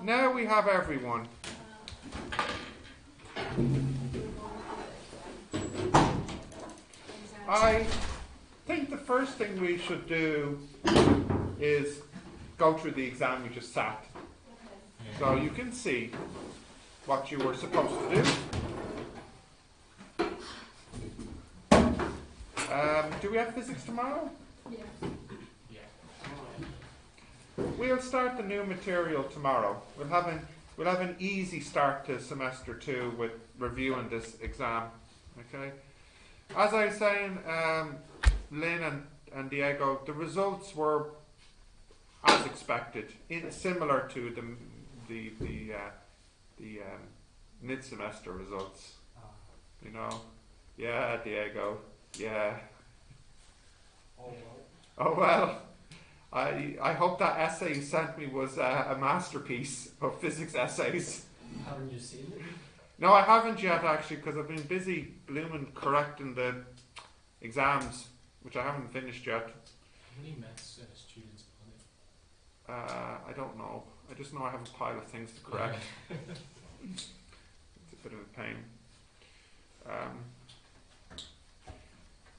Now we have everyone. I think the first thing we should do is go through the exam you just sat. So you can see what you were supposed to do. Do we have physics tomorrow? Yeah. We'll start the new material tomorrow. We'll have an easy start to semester 2 with reviewing this exam. Okay. As I was saying, Lynn and Diego, the results were as expected, similar to the mid-semester results. You know, yeah, Diego, yeah. Oh well. I hope that essay you sent me was a masterpiece of physics essays. Haven't you seen it? No, I haven't yet actually, because I've been busy blooming correcting the exams, which I haven't finished yet. How many maths students on it? I don't know. I just know I have a pile of things to correct. It's a bit of a pain.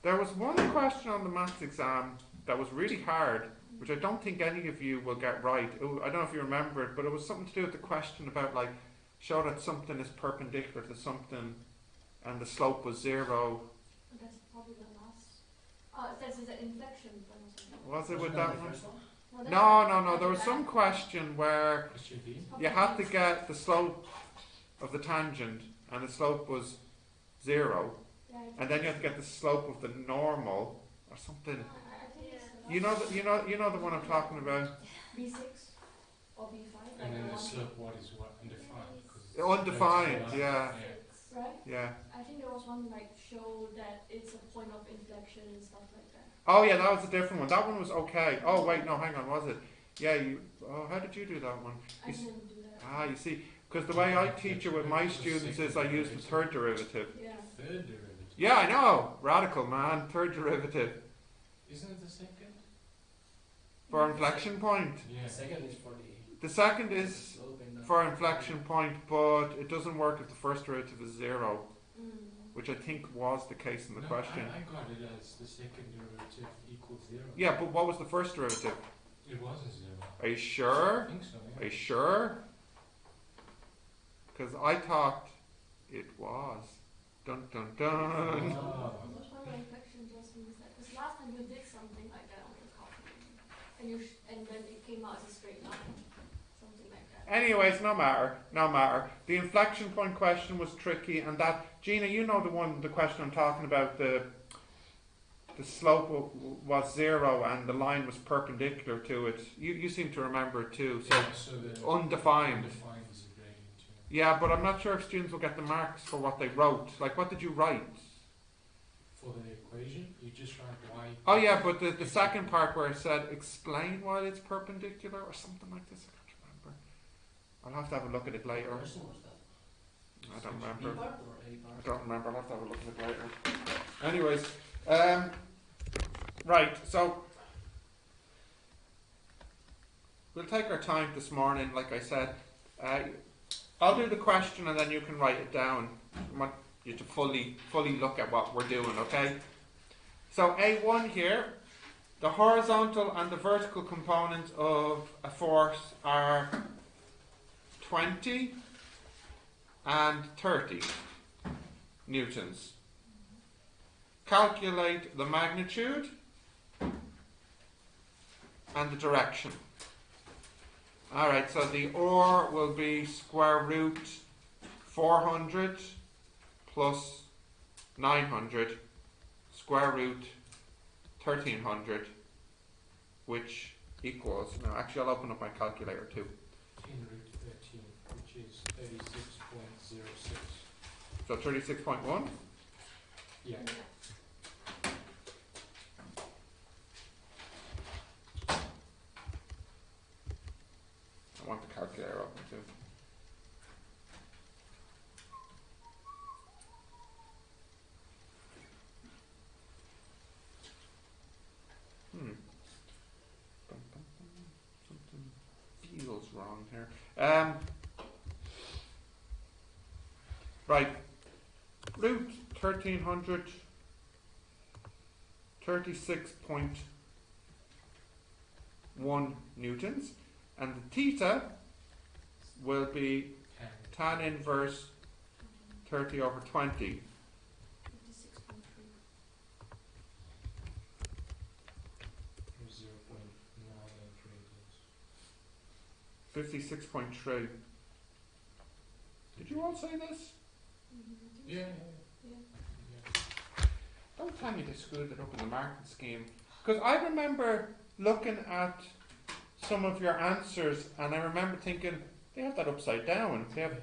There was one question on the maths exam that was really hard, which I don't think any of you will get right. I don't know if you remember it, but it was something to do with the question about, like, show that something is perpendicular to something and the slope was 0. That's probably the last. Oh, that's the inflection. Was it with that one? No, No. There was some question where you had to get the slope of the tangent and the slope was 0. And then you have to get the slope of the normal or something. You know the one I'm talking about. B6 or B5. And then the slope what is what undefined. Undefined, yeah. Right. Yeah. I think there was one like show that it's a point of inflection and stuff like that. Oh yeah, that was a different one. That one was okay. Oh wait, no, hang on, was it? Yeah, how did you do that one? I didn't do that. Ah, you see, because the way I teach it with my students is I use the third derivative. Yeah. Third derivative. Yeah, I know. Radical, man. Third derivative. Isn't it the second? For inflection point. Yeah. Second is for The second is slope and for inflection point, but it doesn't work if the first derivative is 0, which I think was the case in the question. I got it as the second derivative equals 0. Yeah, but what was the first derivative? It wasn't 0. Are you sure? I think so, Are yeah. you sure? Because I thought it was. Dun dun dun. Oh. Which one of the inflections was that? Because last time you did something like that on your calculator, and then it came out as a straight line, something like that. Anyways, no matter. The inflection point question was tricky, and that, Gina, you know the question I'm talking about, the slope was 0 and the line was perpendicular to it. You seem to remember it too. So, Yeah, so the undefined. undefined is a gradient too. Yeah, but I'm not sure if students will get the marks for what they wrote. Like, what did you write? For the equation, you just write y. Oh yeah, but the second part where it said explain why it's perpendicular or something like this, I can't remember. I'll have to have a look at it later. question was that? I don't B remember. part or A part? I don't remember. I'll have to have a look at it later. Anyways, right. So we'll take our time this morning. Like I said, I'll do the question and then you can write it down. I want you to fully look at what we're doing. Okay. So A1 here, the horizontal and the vertical components of a force are 20 and 30 newtons. Calculate the magnitude and the direction. Alright, so the or will be square root 400 plus 900 square root 1300, which equals, now actually I'll open up my calculator too. 10 root 13, which is 36.06. So 36.1? Yeah. I want the calculator open too. Something feels wrong here. Right. Root 1300, 36.1 newtons, and the theta will be tan inverse 30 over 20. 56.3. 56.3. Did you all say this? Yeah. Don't tell me they screwed it up in the marking scheme. Because I remember looking at some of your answers and I remember thinking, they have that upside down. They have,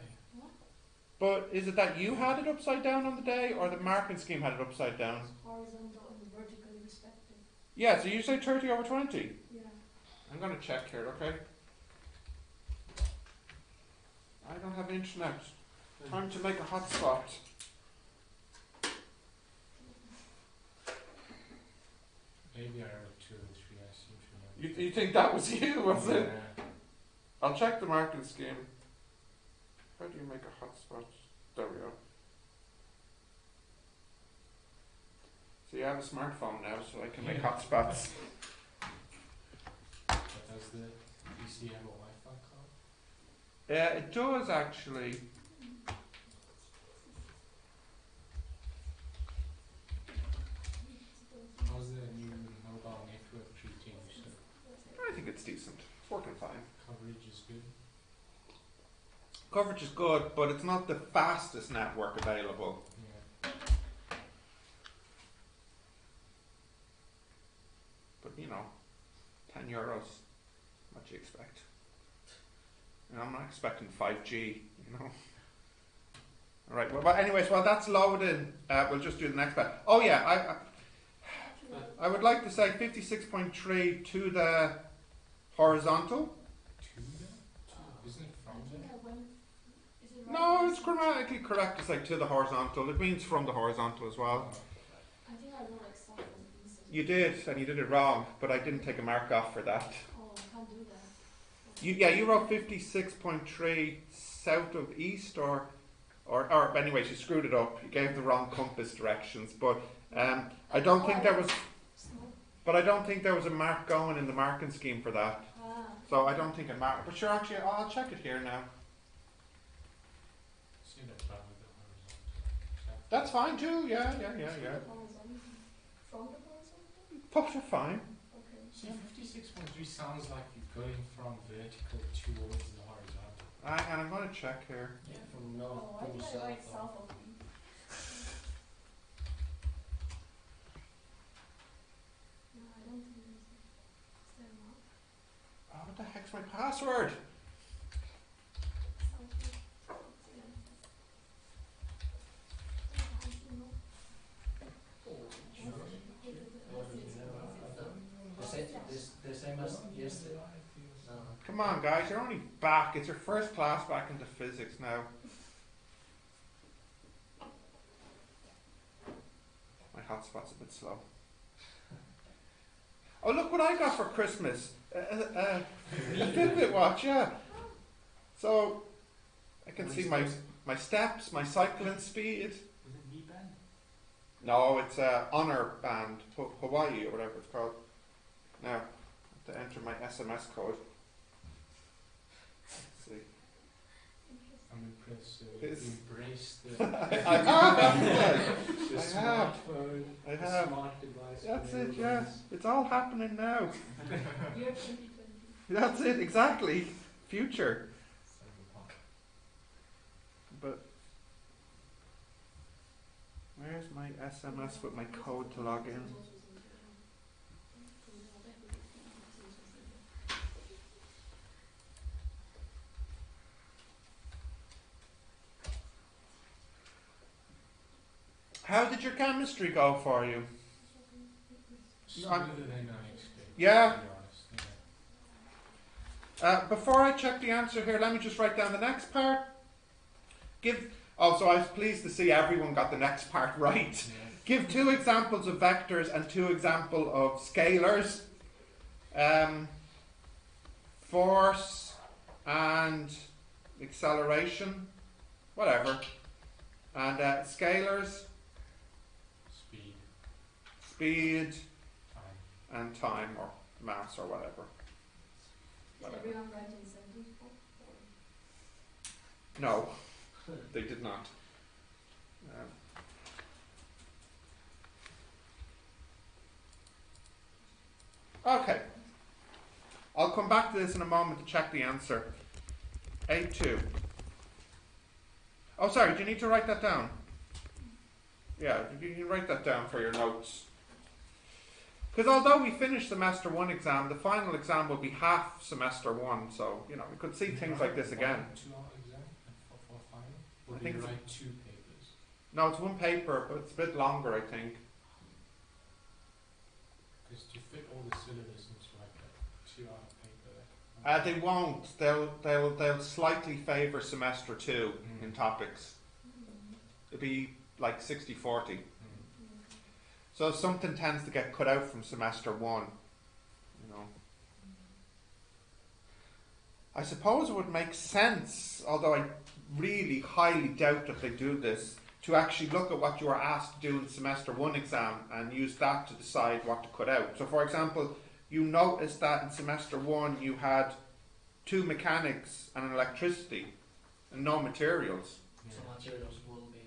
but is it that you had it upside down on the day or the marking scheme had it upside down? Horizontal and vertically respective. Yeah, so you say 30 over 20. Yeah. I'm going to check here, okay? I don't have internet. Time to make a hotspot. Maybe I wrote 2 or 3. I seem to remember. You think that was you, was it? Yeah. I'll check the marking scheme. How do you make a hotspot? There we go. See, I have a smartphone now, so I can make hotspots. But does the PC have a Wi-Fi card? It does actually. How's the new mobile network treating you? So I think it's decent. It's working fine. coverage is good. Coverage is good, but it's not the fastest network available. Yeah. But you know, €10. What do you expect? You know, I'm not expecting 5G. You know. All right. Well, but anyways, while that's loading, we'll just do the next part. Oh yeah, I would like to say 56.3 to the horizontal. To the? Isn't it from I think there? I went. Is it right? No, it's grammatically correct to say to the horizontal. It means from the horizontal as well. I think I wrote like south and east. You did, and you did it wrong, but I didn't take a mark off for that. Oh, I can't do that. You wrote 56.3 south of east, or anyways, you screwed it up. You gave the wrong compass directions, but I don't think there was. Snow. But I don't think there was a mark going in the marking scheme for that. Ah. So I don't think it mattered. But sure, actually, I'll check it here now. See that plan with the horizontal. That's fine too. Yeah. From the horizontal? Puffs are fine. Okay. See, 56.3 sounds like you're going from vertical towards the horizontal. Hang on, I'm going to check here. Yeah, from north Oh, I to think I south. write south of me. No, I don't think there's a. Is there not? Oh, what the heck's my password? South of. Yeah. The same as yesterday. Come on, guys, you're only back. It's your first class back into physics now. My hotspot's a bit slow. Oh, look what I got for Christmas. A Fitbit watch, yeah. So, I can see my steps, my cycling speed. Is it V-band? No, it's Honor Band, Hawaii or whatever it's called. Now, I have to enter my SMS code. Let's see. I'm impressed. So It's- you embrace the I have, haven't the I have. smartphone, I the have. smart device. That's it, whatever yeah. it is. It's all happening now. Year 2020. That's it, exactly. Future. Cyberpunk. But where's my SMS with my code to log in? How did your chemistry go for you? Smoother than I expected. Yeah. To be honest. Yeah. Before I check the answer here, let me just write down the next part. So I was pleased to see everyone got the next part right. Yeah. Give 2 examples of vectors and 2 examples of scalars. Force and acceleration, whatever, and scalars, Speed, speed, time. and time, or mass, or whatever. Did everyone write in sentence form? No, they did not. Okay. I'll come back to this in a moment to check the answer. 8-2. Oh, sorry, do you need to write that down? Yeah, you can write that down for your notes. Because although we finish semester 1 exam, the final exam will be half semester 1, so, you know, we could see things like this again. 2 hour exam for final? Or I do think you it's- write 2 papers? No, it's 1 paper, but it's a bit longer, I think. Because you fit all the syllabus into like a 2 hour paper. They won't. They'll slightly favour semester 2 in topics. It'll be like 60-40. So something tends to get cut out from semester 1, you know. I suppose it would make sense, although I really highly doubt that they do this, to actually look at what you are asked to do in the semester 1 exam and use that to decide what to cut out. So for example, you notice that in semester 1 you had 2 mechanics and an electricity and no materials. So materials will be.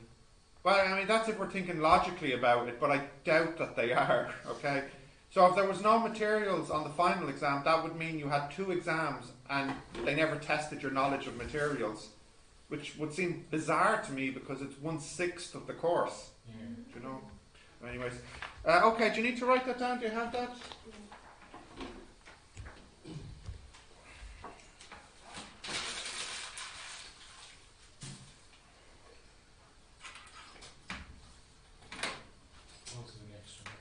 Well, I mean, that's if we're thinking logically about it, but I doubt that they are, okay? So if there was no materials on the final exam, that would mean you had 2 exams and they never tested your knowledge of materials, which would seem bizarre to me because it's 1/6 of the course, Yeah. you know? Anyways, okay, do you need to write that down? Do you have that? What's the next one?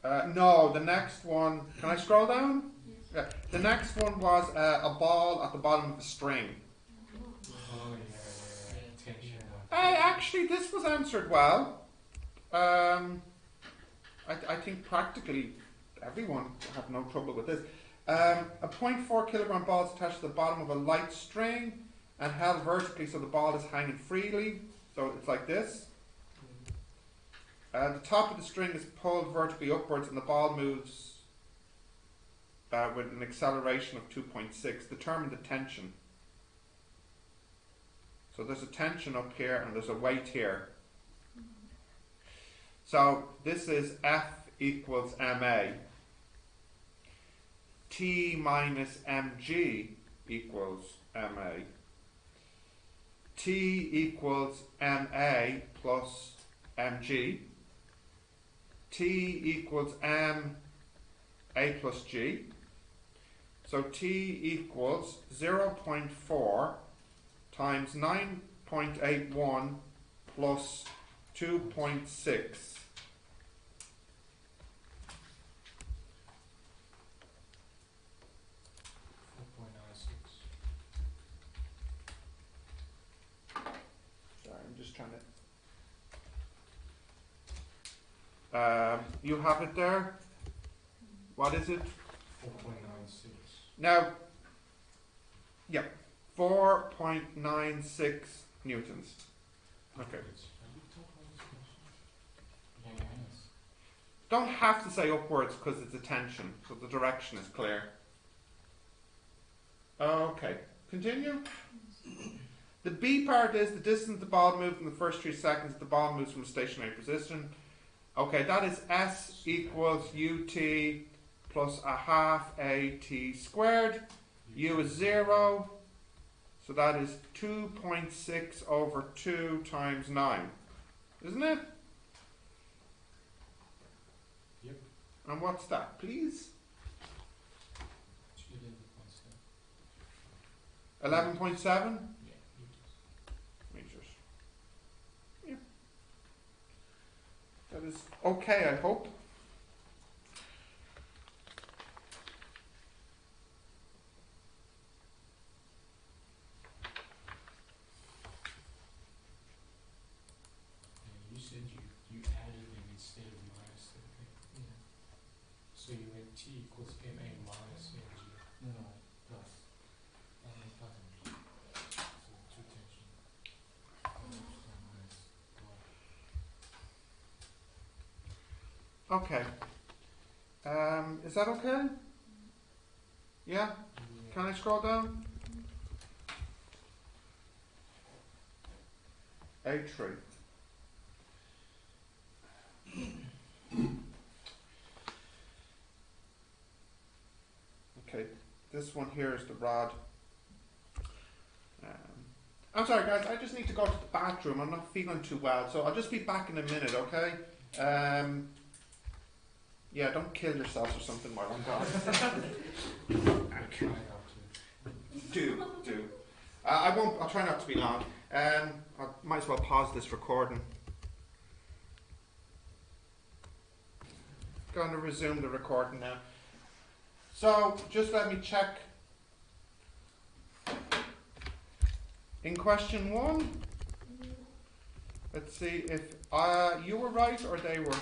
Projectiles? No, the next one, can I scroll down? Yes. Yeah, the next one was a ball at the bottom of a string. Oh, yeah. Tension one. Actually, this was answered well. I think practically everyone had no trouble with this. A 0.4 kilogram ball is attached to the bottom of a light string and held vertically so the ball is hanging freely. So it's like this. The top of the string is pulled vertically upwards and the ball moves with an acceleration of 2.6. Determine the tension. So there's a tension up here and there's a weight here. So this is F equals ma. T minus mg equals ma. T equals ma plus mg. T equals ma plus g. So T equals 0.4 times 9.81 plus 2.6. 4.96. Sorry, I'm just trying to. You have it there. What is it? 4.96. Now, yeah, 4.96 newtons. Okay. Don't have to say upwards because it's a tension, so the direction is clear. Okay, continue. The B part is the distance the ball moved in the first 3 seconds the ball moves from a stationary position. Okay, that is S equals UT plus a half AT squared. U is 0, so that is 2.6 over 2 times 9, isn't it? Yep. And what's that, please? 11.7 Yeah, meters. Yeah. That is okay, I hope. You said you added them instead of minus them. Yeah. So you went T equals MA minus MG. No, plus. Okay. Is that okay? Yeah? Can I scroll down? A3. Okay, this one here is the rod. I'm sorry guys, I just need to go to the bathroom. I'm not feeling too well, so I'll just be back in a minute, okay? Yeah, don't kill yourselves or something while I'm gone. Do. I won't, I'll try not to be long. I might as well pause this recording. Going to resume the recording now. So, just let me check. In question 1, let's see if you were right or they were.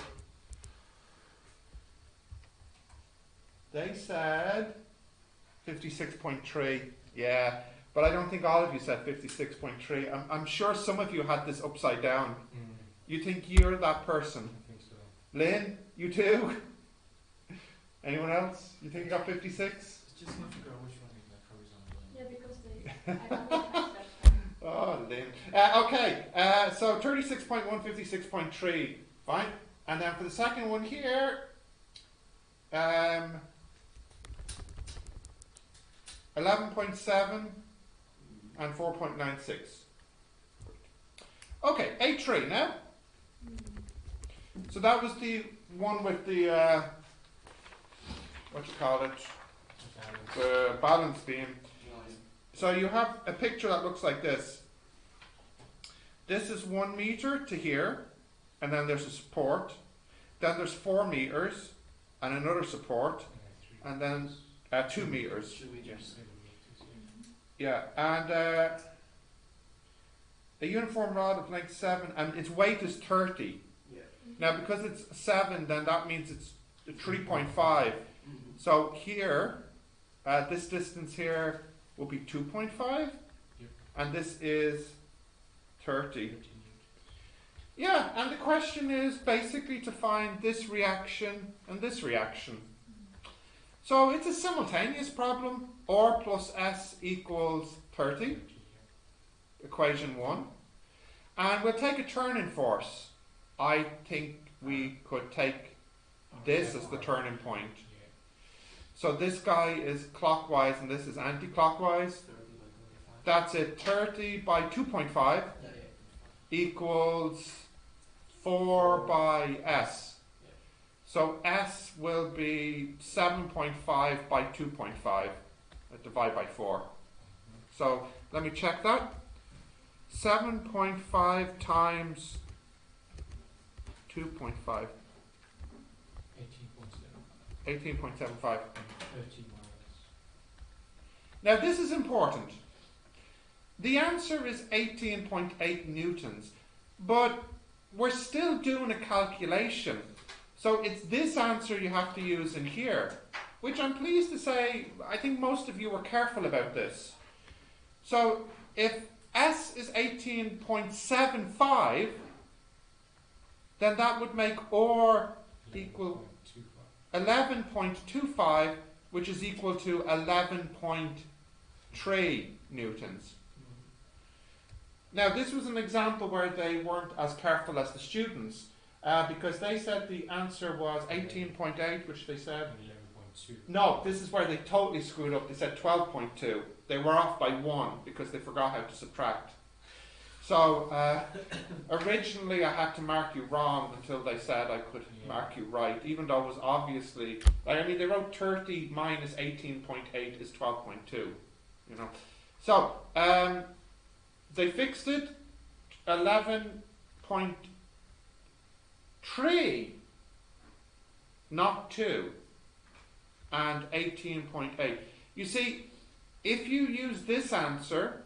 They said 56.3, yeah, but I don't think all of you said 56.3. I'm sure some of you had this upside down. You think you're that person? I think so. Lynn, you too? Anyone else? You think you got 56? It's just not figure out which one is like horizontal. Yeah, because they, I don't know how that. Oh, Lynn. Okay, so 36.1, 56.3, fine. And then for the second one here, 11.7 and 4.96. Okay, A3 now. So that was the one with the, what you call it, the balance beam. So you have a picture that looks like this. This is 1 meter to here, and then there's a support. Then there's 4 meters and another support, and then 2 meters. 2 meters. Yeah, and a uniform rod of length 7, and its weight is 30. Yeah. Now, because it's 7, then that means it's 3.5. Mm-hmm. So here, this distance here will be 2.5, Yep. and this is 30. Yeah, and the question is basically to find this reaction and this reaction. So it's a simultaneous problem. R plus S equals 30, equation 1. And we'll take a turning force. I think we could take this as the turning point. So this guy is clockwise and this is anti-clockwise. 30 by 25. That's it, 30 by 2.5 Yeah. equals 4 by S. Yeah. So S will be 7.5 by 2.5. Divide by 4. So let me check that. 7.5 times 2.5. 18.75. 30 miles. Now this is important. The answer is 18.8 newtons, but we're still doing a calculation. So it's this answer you have to use in here, which I'm pleased to say, I think most of you were careful about this. So if S is 18.75, then that would make R equal 11.25, which is equal to 11.3 newtons. Now this was an example where they weren't as careful as the students, because they said the answer was 18.8, which they said. 11.2. No, this is where they totally screwed up. They said 12.2. They were off by 1 because they forgot how to subtract. So originally I had to mark you wrong until they said I could mark you right, even though it was obviously, like, I mean, they wrote 30 minus 18.8 is 12.2, you know. So they fixed it, 11.3, not 2, and 18.8. You see, if you use this answer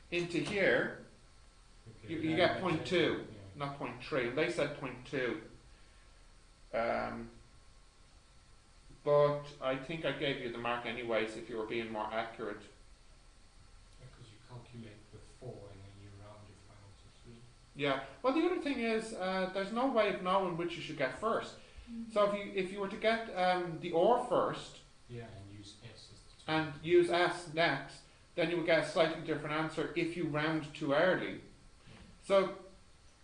into here, you get 0.2, not 0.3, and they said 0.2. But I think I gave you the mark anyways if you were being more accurate. Because you calculate with 4 and then you round it final to 3. Yeah, well the other thing is, there's no way of knowing which you should get first. So if you were to get the or first Yeah, and use S as the and use s next, then you would get a slightly different answer if you round too early. So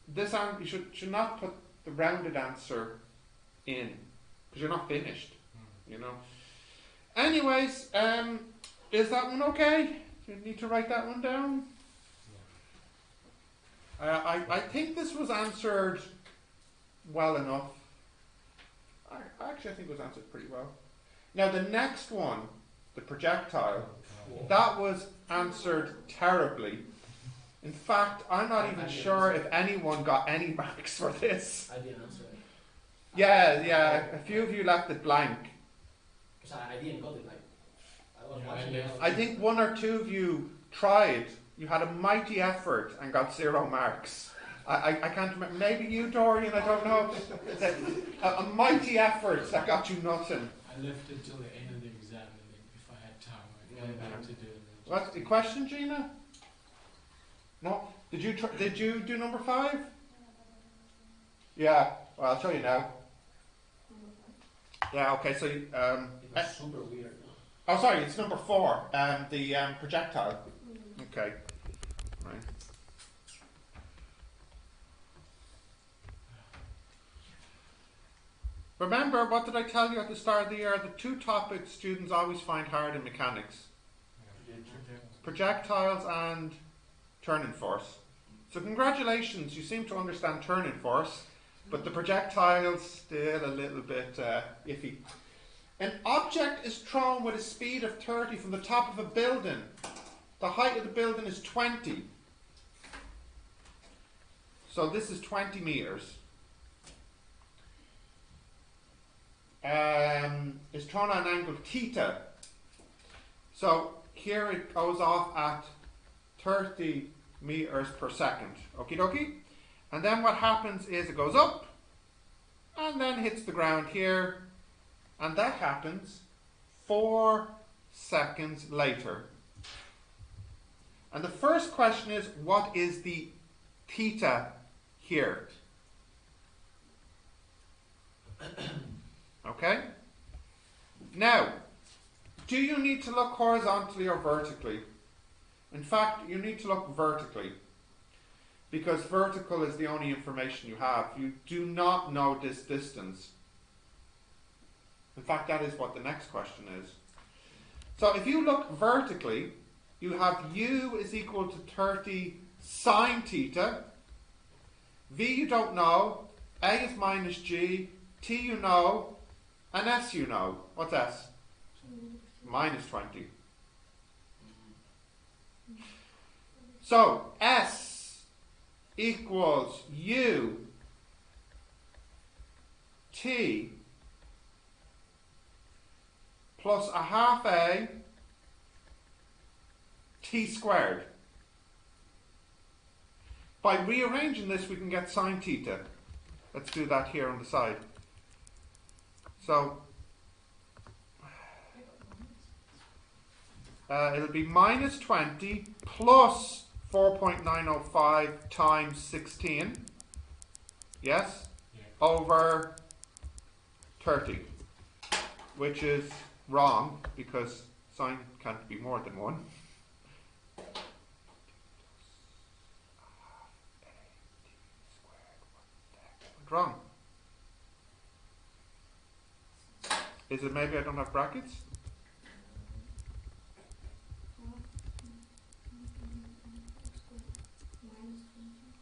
this you should not put the rounded answer in because you're not finished. You know. Anyways, is that one okay? Do you need to write that one down? I think this was answered well enough. Actually, I think it was answered pretty well. Now the next one, the projectile, that was answered terribly. In fact, I'm not even sure if anyone got any marks for this. I didn't answer it. Yeah, a few of you left it blank. Because I didn't got it, like, I was Yeah, watching I it. left I think one or two of you tried. You had a mighty effort and got 0 marks. I can't remember. Maybe you, Dorian, I don't know. A mighty effort that got you nothing. I left it till the end of the exam, and then if I had time, I'd come back to do it. What's the question, Gina? No? Did you do number 5? Yeah. Well, I'll show you now. Yeah. Okay. So It was super weird. oh, sorry. It's number 4. The projectile. Okay. Right. Remember, what did I tell you at the start of the year? The 2 topics students always find hard in mechanics: projectiles and turning force. So congratulations, you seem to understand turning force, but the projectile's still a little bit iffy. An object is thrown with a speed of 30 from the top of a building. The height of the building is 20. So this is 20 meters. Is thrown at an angle theta. So here it goes off at 30 meters per second. Okie dokie. And then what happens is it goes up and then hits the ground here. And that happens 4 seconds later. And the first question is, what is the theta here? Okay? Now, do you need to look horizontally or vertically? In fact, you need to look vertically, because vertical is the only information you have. You do not know this distance. In fact, that is what the next question is. So if you look vertically, you have u is equal to 30 sine theta. V you don't know. A is minus g. T you know. And S you know. What's S? Minus 20. So S equals U T plus a half A T squared. By rearranging this, we can get sine theta. Let's do that here on the side. So it'll be minus 20 plus 4.905 times 16. Yes? Yeah. Over 30. Which is wrong because sine can't be more than 1. Wrong. Is it maybe I don't have brackets?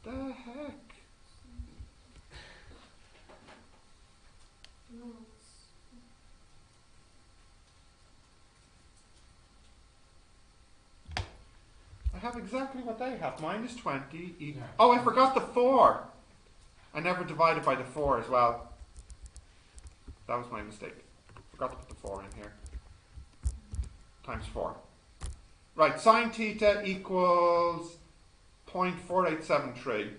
The heck? I have exactly what they have. Minus 20 equals... Oh, I forgot the 4. I never divided by the 4 as well. That was my mistake. Forgot to put the 4 in here. Times 4. Right, sine theta equals 0.4873.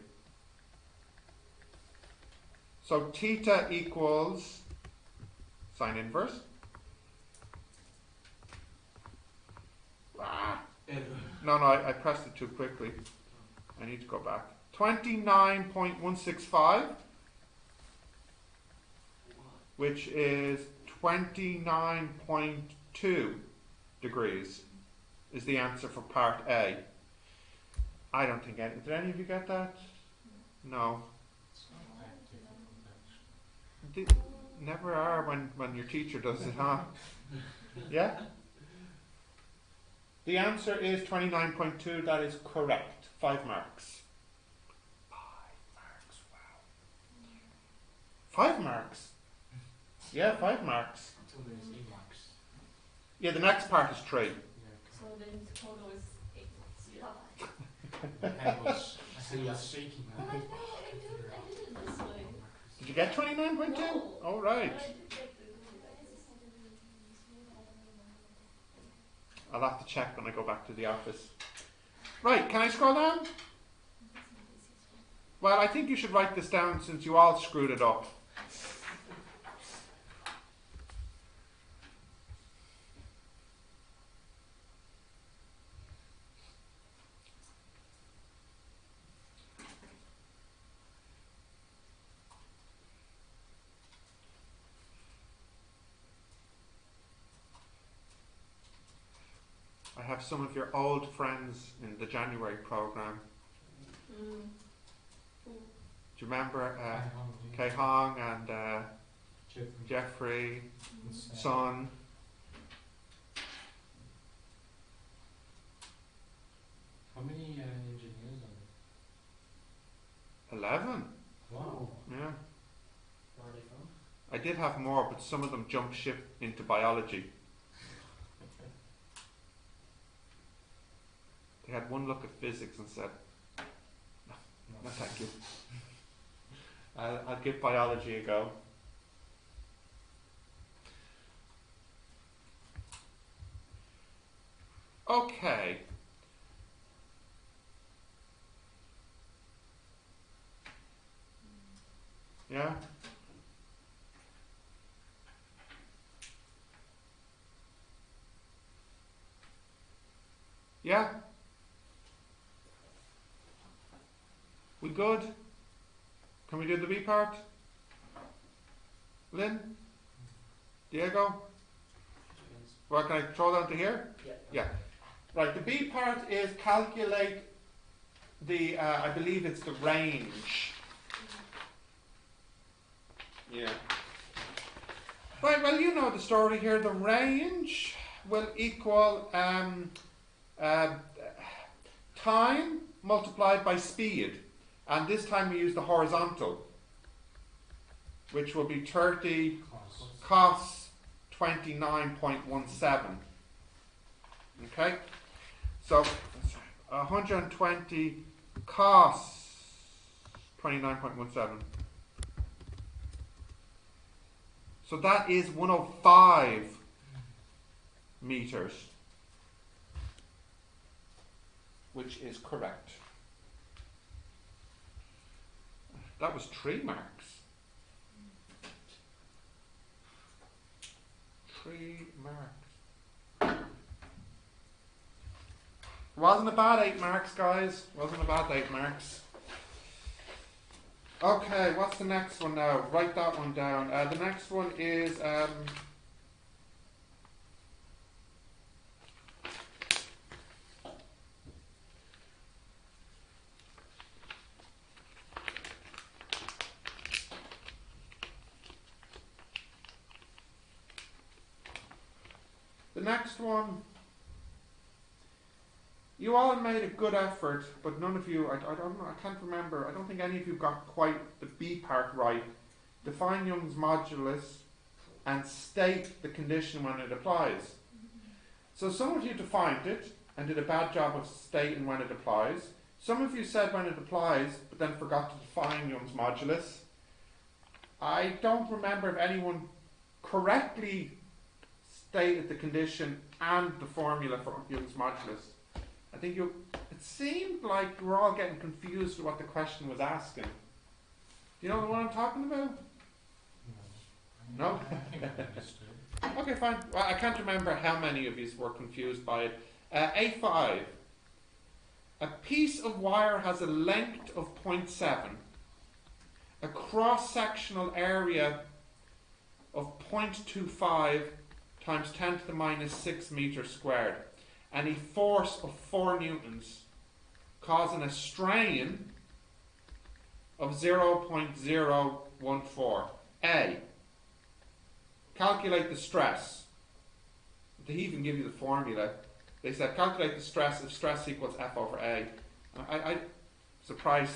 So theta equals sine inverse. No, I pressed it too quickly. I need to go back. 29.165 which is 29.2 degrees, is the answer for part A. I don't think any. Did any of you get that? No. It's not that difficult, actually. Never are when your teacher does it, huh? Yeah? The answer is 29.2. That is correct. 5 marks. 5 marks, wow. 5 marks? Yeah, 5 marks. Until there's Emacs. Yeah, the next part is 3. Yeah, So then the total is 8. Yeah. my head was shaking. Well, I did it this way. Did you get 29.2? No. All right. But I did get the I'll have to check when I go back to the office. Right, can I scroll down? Well, I think you should write this down since you all screwed it up. I have some of your old friends in the January program. Mm. Do you remember Kei Kei Hong and Jeffrey, and Son? How many engineers are 11. there? Wow. Yeah. Where are they from? I did have more, but some of them jumped ship into biology. They had one look at physics and said, no thank you. I'll give biology a go. Okay. Yeah? Yeah? We good? Can we do the B part? Lynn? Diego? Well, can I throw down to here? Yeah. Yeah. Right, the B part is calculate the, I believe it's the range. Yeah. Right, well, you know the story here. The range will equal time multiplied by speed. And this time we use the horizontal, which will be 30 cos 29.17. Okay? So 120 cos 29.17. So that is 105 meters, which is correct. That was 3 marks. 3 marks. Wasn't a bad 8 marks, guys. Wasn't a bad 8 marks. Okay, what's the next one now? Write that one down. The next one is the next one. You all made a good effort, but none of you, I don't know, I can't remember, I don't think any of you got quite the B part right. Define Young's modulus and state the condition when it applies. So some of you defined it and did a bad job of stating when it applies. Some of you said when it applies, but then forgot to define Young's modulus. I don't remember if anyone correctly stated the condition and the formula for Young's modulus. I think it seemed like you were all getting confused with what the question was asking. Do you know what I'm talking about? No? I think I understood. Okay, fine. Well, I can't remember how many of you were confused by it. A5. A piece of wire has a length of 0.7, a cross-sectional area of 0.25 times 10 to the minus 6 meters squared, and a force of 4 newtons, causing a strain of 0.014. A. Calculate the stress. They even give you the formula. They said calculate the stress if stress equals F over A. I'm surprised.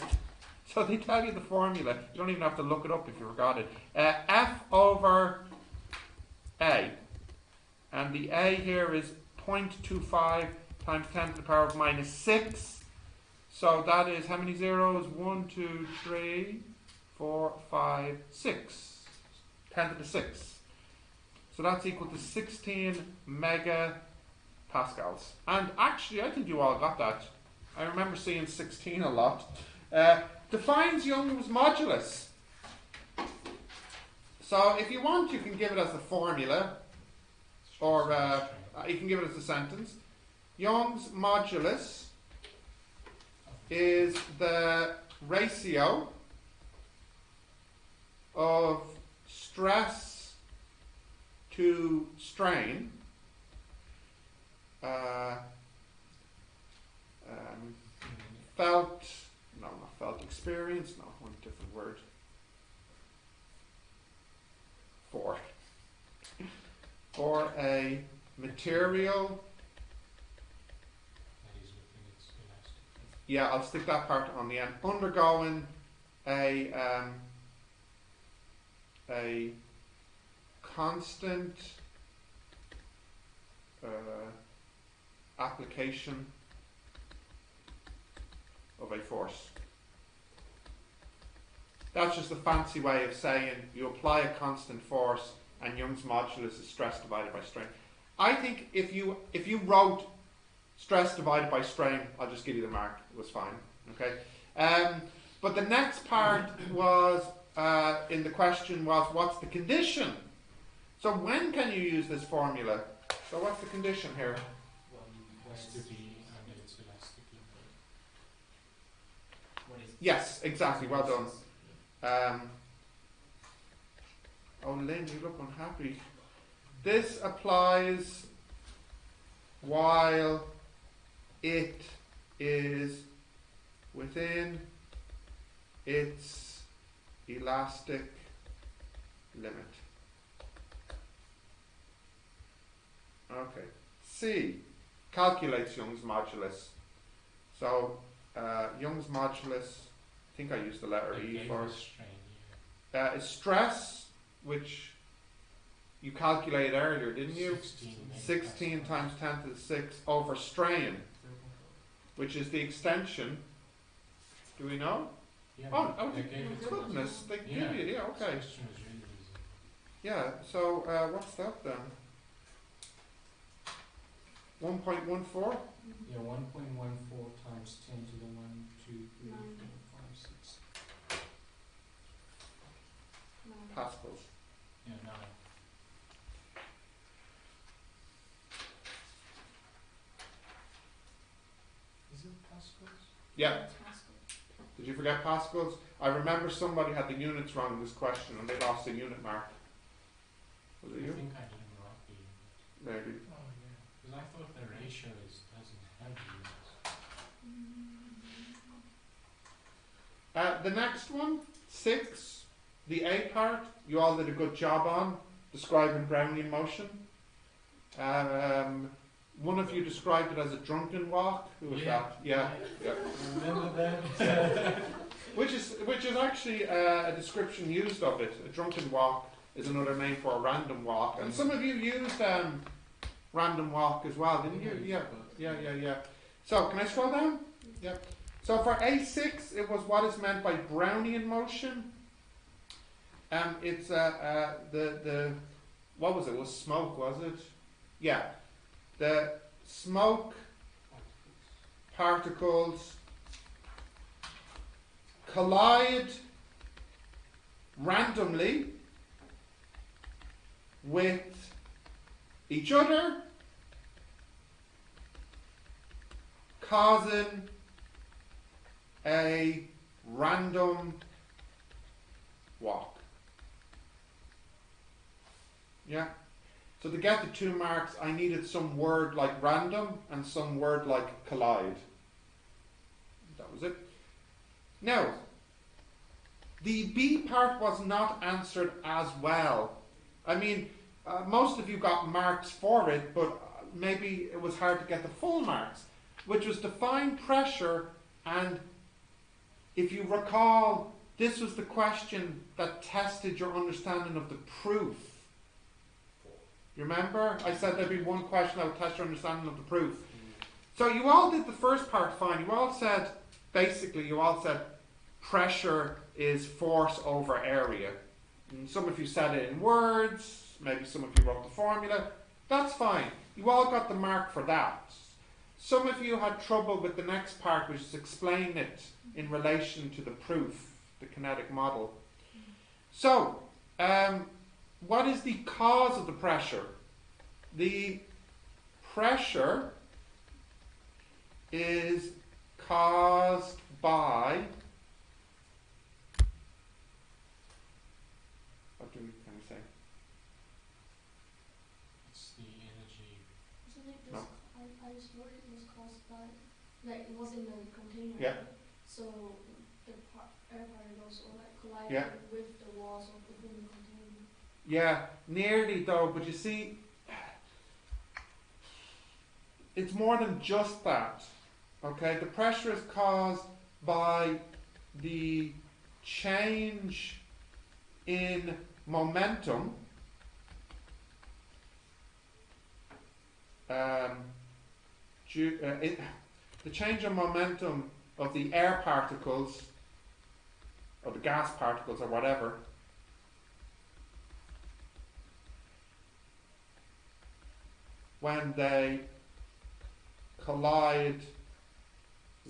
So they tell you the formula. You don't even have to look it up if you forgot it. F over A. And the A here is 0.25 times 10 to the power of minus 6. So that is how many zeros? 1, 2, 3, 4, 5, 6. 10 to the 6. So that's equal to 16 megapascals. And actually, I think you all got that. I remember seeing 16 a lot. Defines Young's modulus. So if you want, you can give it as a formula, or you can give it as a sentence. Young's modulus is the ratio of stress to strain experience, no, one different word, for a material. That is within its elastic. Yeah, I'll stick that part on the end. Undergoing a constant application of a force. That's just a fancy way of saying you apply a constant force and Young's modulus is stress divided by strain. I think if you wrote stress divided by strain, I'll just give you the mark. It was fine. Okay. But the next part was in the question was what's the condition? So when can you use this formula? So what's the condition here? Has to be under its elastic limit. What is Yes, exactly. Well done. Oh, Lynn, you look unhappy. This applies while it is within its elastic limit. Okay. C. Calculates Young's modulus. So, Young's modulus, I think I used the letter E for it. Strain, yeah. Is stress, which you calculated earlier, didn't you? 16 times 10 to the 6 over strain, which is the extension. Do we know? Yeah, Oh, they gave it to us. goodness, they Yeah. give you, yeah, This okay. question was really easy. Yeah, so what's that then? 1.14? Yeah, 1.14 times 10 to the 1, 2, 3, 4, 5, 6. Pascals. Yeah, 9. Is it pascals? Yeah. Did you forget pascals? I remember somebody had the units wrong in this question and they lost a unit mark. Was it I you? think I didn't write the unit. Maybe. Oh, yeah. Because I thought the ratio doesn't have units. The next one, 6, the A part, you all did a good job on describing Brownian motion. One of you described it as a drunken walk. Who was that? Yeah. Yeah. Remember that? Which is actually a description used of it. A drunken walk is another name for a random walk. And some of you used random walk as well, didn't you? Yeah. So, can I scroll down? Yeah. So for A6, it was what is meant by Brownian motion. It's the what was it? It was smoke, was it? Yeah. The smoke particles collide randomly with each other, causing a random walk. Yeah. So to get the 2 marks, I needed some word like random and some word like collide. That was it. Now, the B part was not answered as well. I mean, most of you got marks for it, but maybe it was hard to get the full marks, which was define pressure. And if you recall, this was the question that tested your understanding of the proof. You remember? I said there'd be one question that would test your understanding of the proof. So you all did the first part fine. You all said, basically, pressure is force over area. And some of you said it in words, maybe some of you wrote the formula. That's fine. You all got the mark for that. Some of you had trouble with the next part, which is explain it in relation to the proof, the kinetic model. So, what is the cause of the pressure? The pressure is caused by, what can we say? It's the energy. Isn't it No. just, I just wrote it was caused by, like it was in the container. Yeah. So the air particles were like colliding Yeah. with the walls of the container. Yeah, nearly though, but you see, it's more than just that. Okay, the pressure is caused by the change in momentum the change in momentum of the air particles or the gas particles or whatever when they collide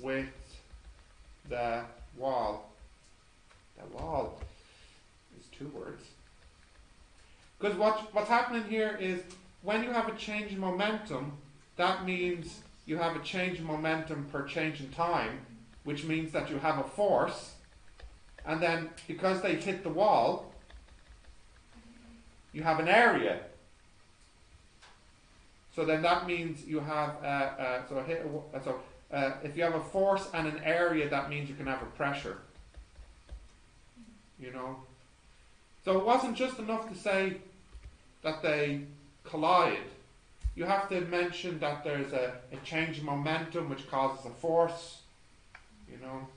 with the wall. The wall is 2 words. Because what's happening here is when you have a change in momentum, that means you have a change in momentum per change in time, which means that you have a force, and then because they hit the wall, you have an area. So then that means you have if you have a force and an area, that means you can have a pressure. You know. So it wasn't just enough to say that they collide. You have to mention that there's a change in momentum which causes a force. You know.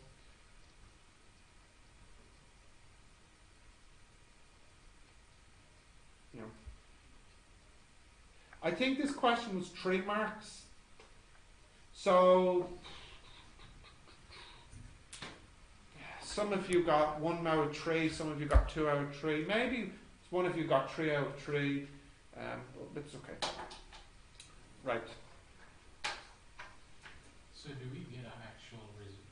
I think this question was 3 marks. So some of you got 1 out of 3, some of you got 2 out of 3. Maybe one of you got 3 out of 3. But it's okay. Right. So do we get our actual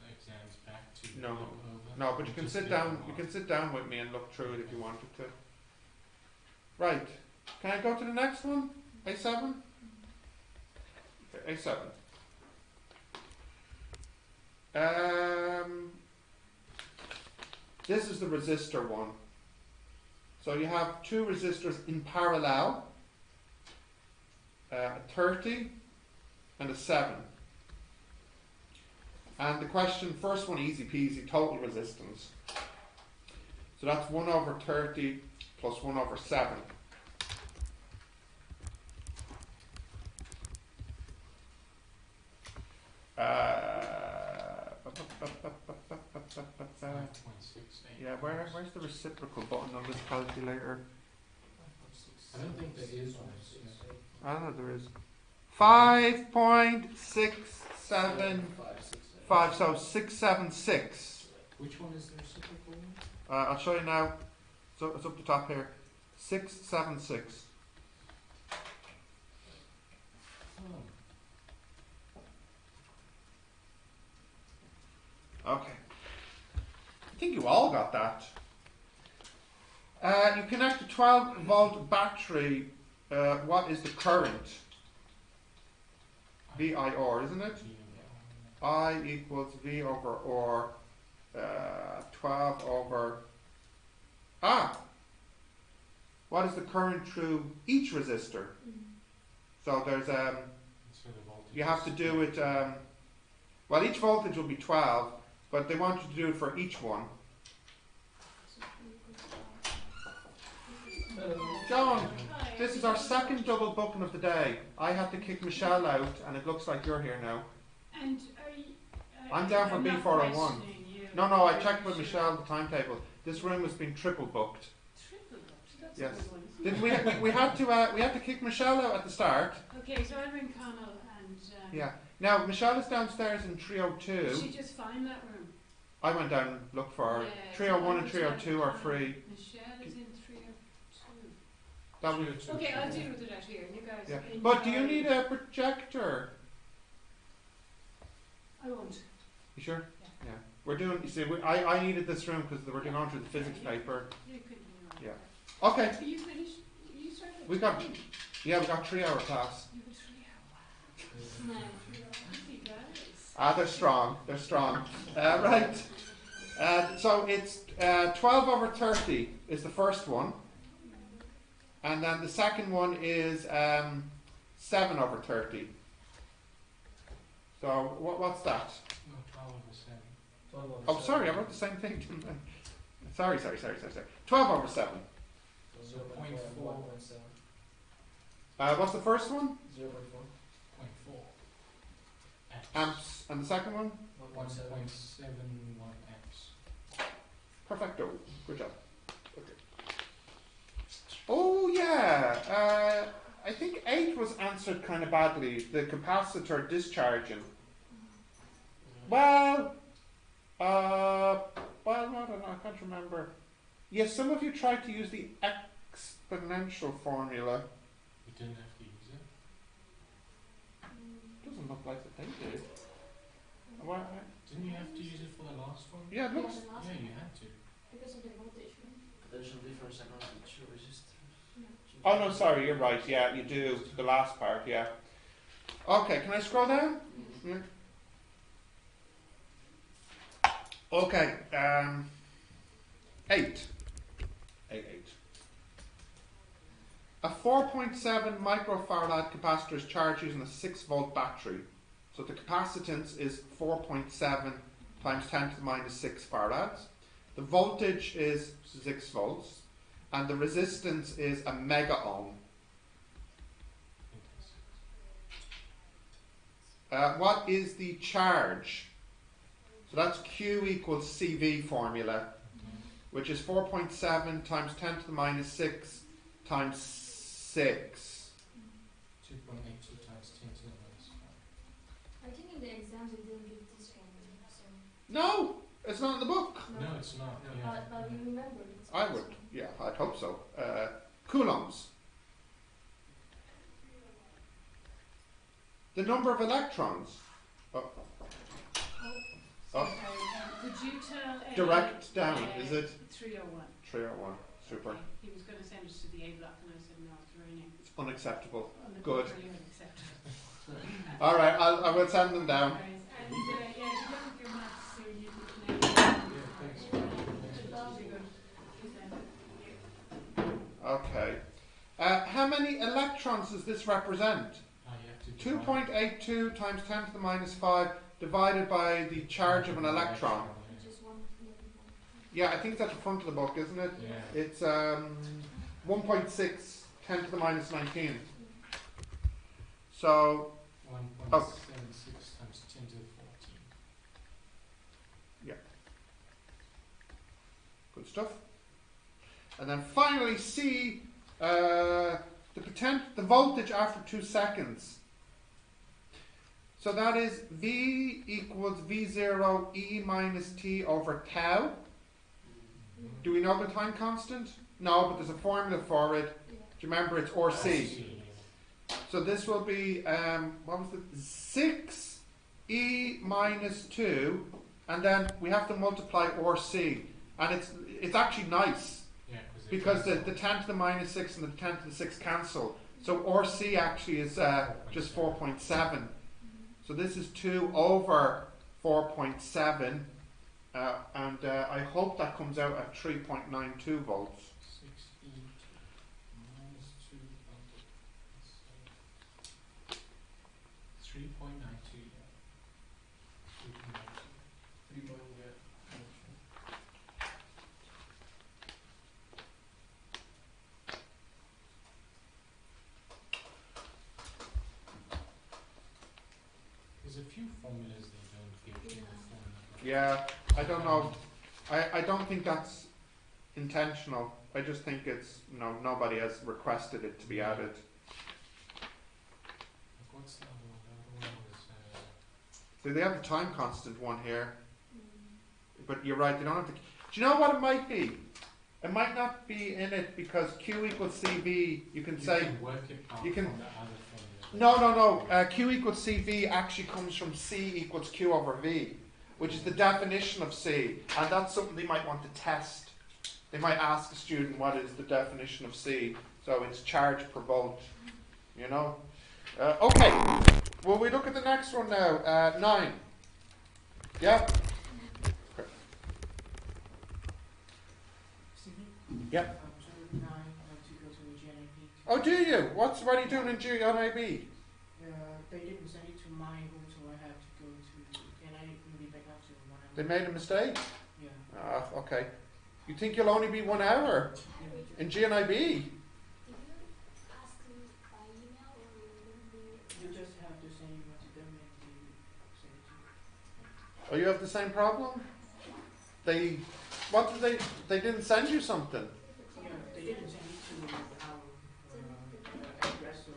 exams back to No. look over? No, but you can Just sit get down. them You off? can sit down with me and look through it if you wanted to. Right. Can I go to the next one? A7. Okay, A7. This is the resistor one. So you have 2 resistors in parallel, a 30 and a 7. And the question, first one, easy peasy, total resistance. So that's 1 over 30 plus 1 over 7. Yeah, where's the reciprocal button on this calculator? I don't think there is one. I don't know there is. 5.675, so 676. Which one is the reciprocal one? I'll show you now. So it's up the top here. 676. Oh. Okay. I think you all got that. You connect a 12-volt battery. What is the current? VIR, isn't it? I equals V over R. 12 over... what is the current through each resistor? So there's So the voltage you have to is- do it. Well, each voltage will be 12, but they want you to do it for each one. John, this is our second double booking of the day. I had to kick Michelle out, and it looks like you're here now. And are you, I'm down for I'm not B401. questioning you. No, I checked with Michelle the timetable. This room has been triple booked. Triple booked, that's Yes. a good one. Didn't we had to kick Michelle out at the start. Okay, so I'll ring Connell and, Yeah. Now Michelle is downstairs in did 302. she just find that room? I went down and looked for her. Yeah, 301 and so I'll 302 tell are free. Michelle is in 302. That was, 302. Okay, I'll deal with it out here, you guys. yeah. enjoy. But do you need a projector? I won't. You sure? Yeah. We're doing. You see, I needed this room because we're doing on through the physics paper. You can do it. Yeah. Okay. Are you finished? You started? We got. Yeah, we got 3 hour class. You have a 3 hour. No. Lucky guys. Ah, they're strong. They're strong. Right. So it's 12 over 30 is the first one, and then the second one is 7 over 30. So what's that? No, 12 over 7. 12 over Oh, 7. sorry, I wrote the same thing. Didn't I? Sorry. 12 over 7. So 0.4. 1.7. What's the first one? 0.4. 0.4. X. Amps, and the second one? 1.7. 1.71 amps. Perfecto. Good job. Okay. Oh yeah. I think 8 was answered kind of badly. The capacitor discharging. Well, I don't know. I can't remember. Yes, some of you tried to use the exponential formula. We didn't have to use it. Doesn't look like that they did. Why? Didn't you have to use it for the last one? Yeah, it looks. Yeah, you had to. Because of the voltage, right? Potential difference across the two resistors. Oh no, sorry, you're right. Yeah, you do. The last part, yeah. Okay, can I scroll down? Yeah. Okay, 8. 8. A 4.7 microfarad capacitor is charged using a 6-volt battery. So the capacitance is 4.7 times 10 to the minus 6 farads. The voltage is 6 volts. And the resistance is a mega ohm. What is the charge? So that's Q equals CV formula, which is 4.7 times 10 to the minus 6 times 6. 2.82 times 10 to the minus 5. I think in the exams they didn't give this one, so. No, it's not in the book. No, it's not. Yeah. But you remember it. I would, yeah, I'd hope so. Coulombs. The number of electrons. Oh, Sorry, could you tell Eddie? direct down, is it? 301. 301. Super. Okay. He was going to send us to the A block, and I said no, it's raining. It's unacceptable. On the Good. contrary, unacceptable. All right, I will send them down. Guys, and yeah, if you look at your maths, so you can thanks. Okay. How many electrons does this represent? You have to 2.82 times 10 to the minus 5 divided by the charge of an electron. Just one. Yeah, I think it's at the front of the book, isn't it? Yeah. It's 1.6 10 to the minus 19. So, 1.76 times 10 to the 14. good stuff. And then finally, C, the voltage after 2 seconds. So that is V equals V0 E minus T over tau. Do we know the time constant? No, but there's a formula for it. Yeah. Do you remember? It's RC. So this will be, what was it? 6 E minus 2, and then we have to multiply RC. And it's actually nice, Yeah, because the 10 to the minus 6 and the 10 to the 6 cancel. So RC actually is just 4.7. So this is 2 over 4.7, and I hope that comes out at 3.92 volts. 6E. 3.92, yeah. 3.92. 3 point, yeah. There's a few formulas they don't give you in the formula. Yeah, I don't know. I don't think that's intentional. I just think it's, nobody has requested it to be added. Like, what's the other one? The other one was, So they have the time constant one here, Mm. but you're right, they don't have to. Do you know what it might be? It might not be in it because Q equals CV, you can say. can work it out you can- from the other formula. No. Q equals CV actually comes from C equals Q over V, which is the definition of C, and that's something they might want to test. They might ask a student what is the definition of C, so it's charge per volt, Okay, well we look at the next one now, 9. Yeah? Yeah. So with 9, I have to go to the GNAP. Oh, do you? What are you doing in GNAB? They didn't send it to my home, so I had to go to, and I didn't be back after 1 hour. They made a mistake? Yeah. Ah, okay. You think you'll only be 1 hour in GNIB? Did you ask them by email or You just have to send it to them and they send it to you. Oh, you have the same problem? They didn't send you something? Yeah, they didn't send it to our address, so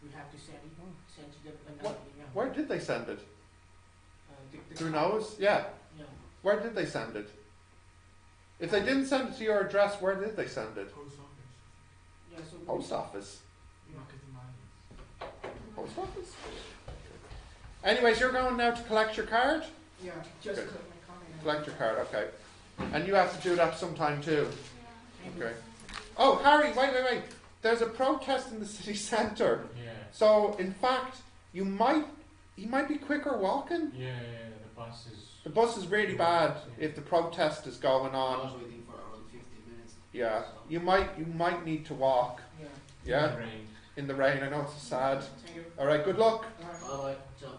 we have to send to them another email. Where did they send it? The Who knows? Yeah. Yeah. Where did they send it? If they didn't send it to your address, where did they send it? Post office. Yeah, so Post office. Yeah. Marketing minds. Post office? Anyways, you're going now to collect your card? Yeah, just Good. click my comment. Collect your card, okay. And you have to do that sometime too. Yeah. Okay. Oh, Harry, wait. There's a protest in the city centre. Yeah. So, in fact, you might be quicker walking. Yeah, the bus is. The bus is really bad if the protest is going I on. was waiting for around 15 minutes. Yeah, So- you might need to walk. Yeah. Yeah, Rain. in the rain. I know it's sad. Thank you. All right, good luck. Alright. Bye-bye. Ciao.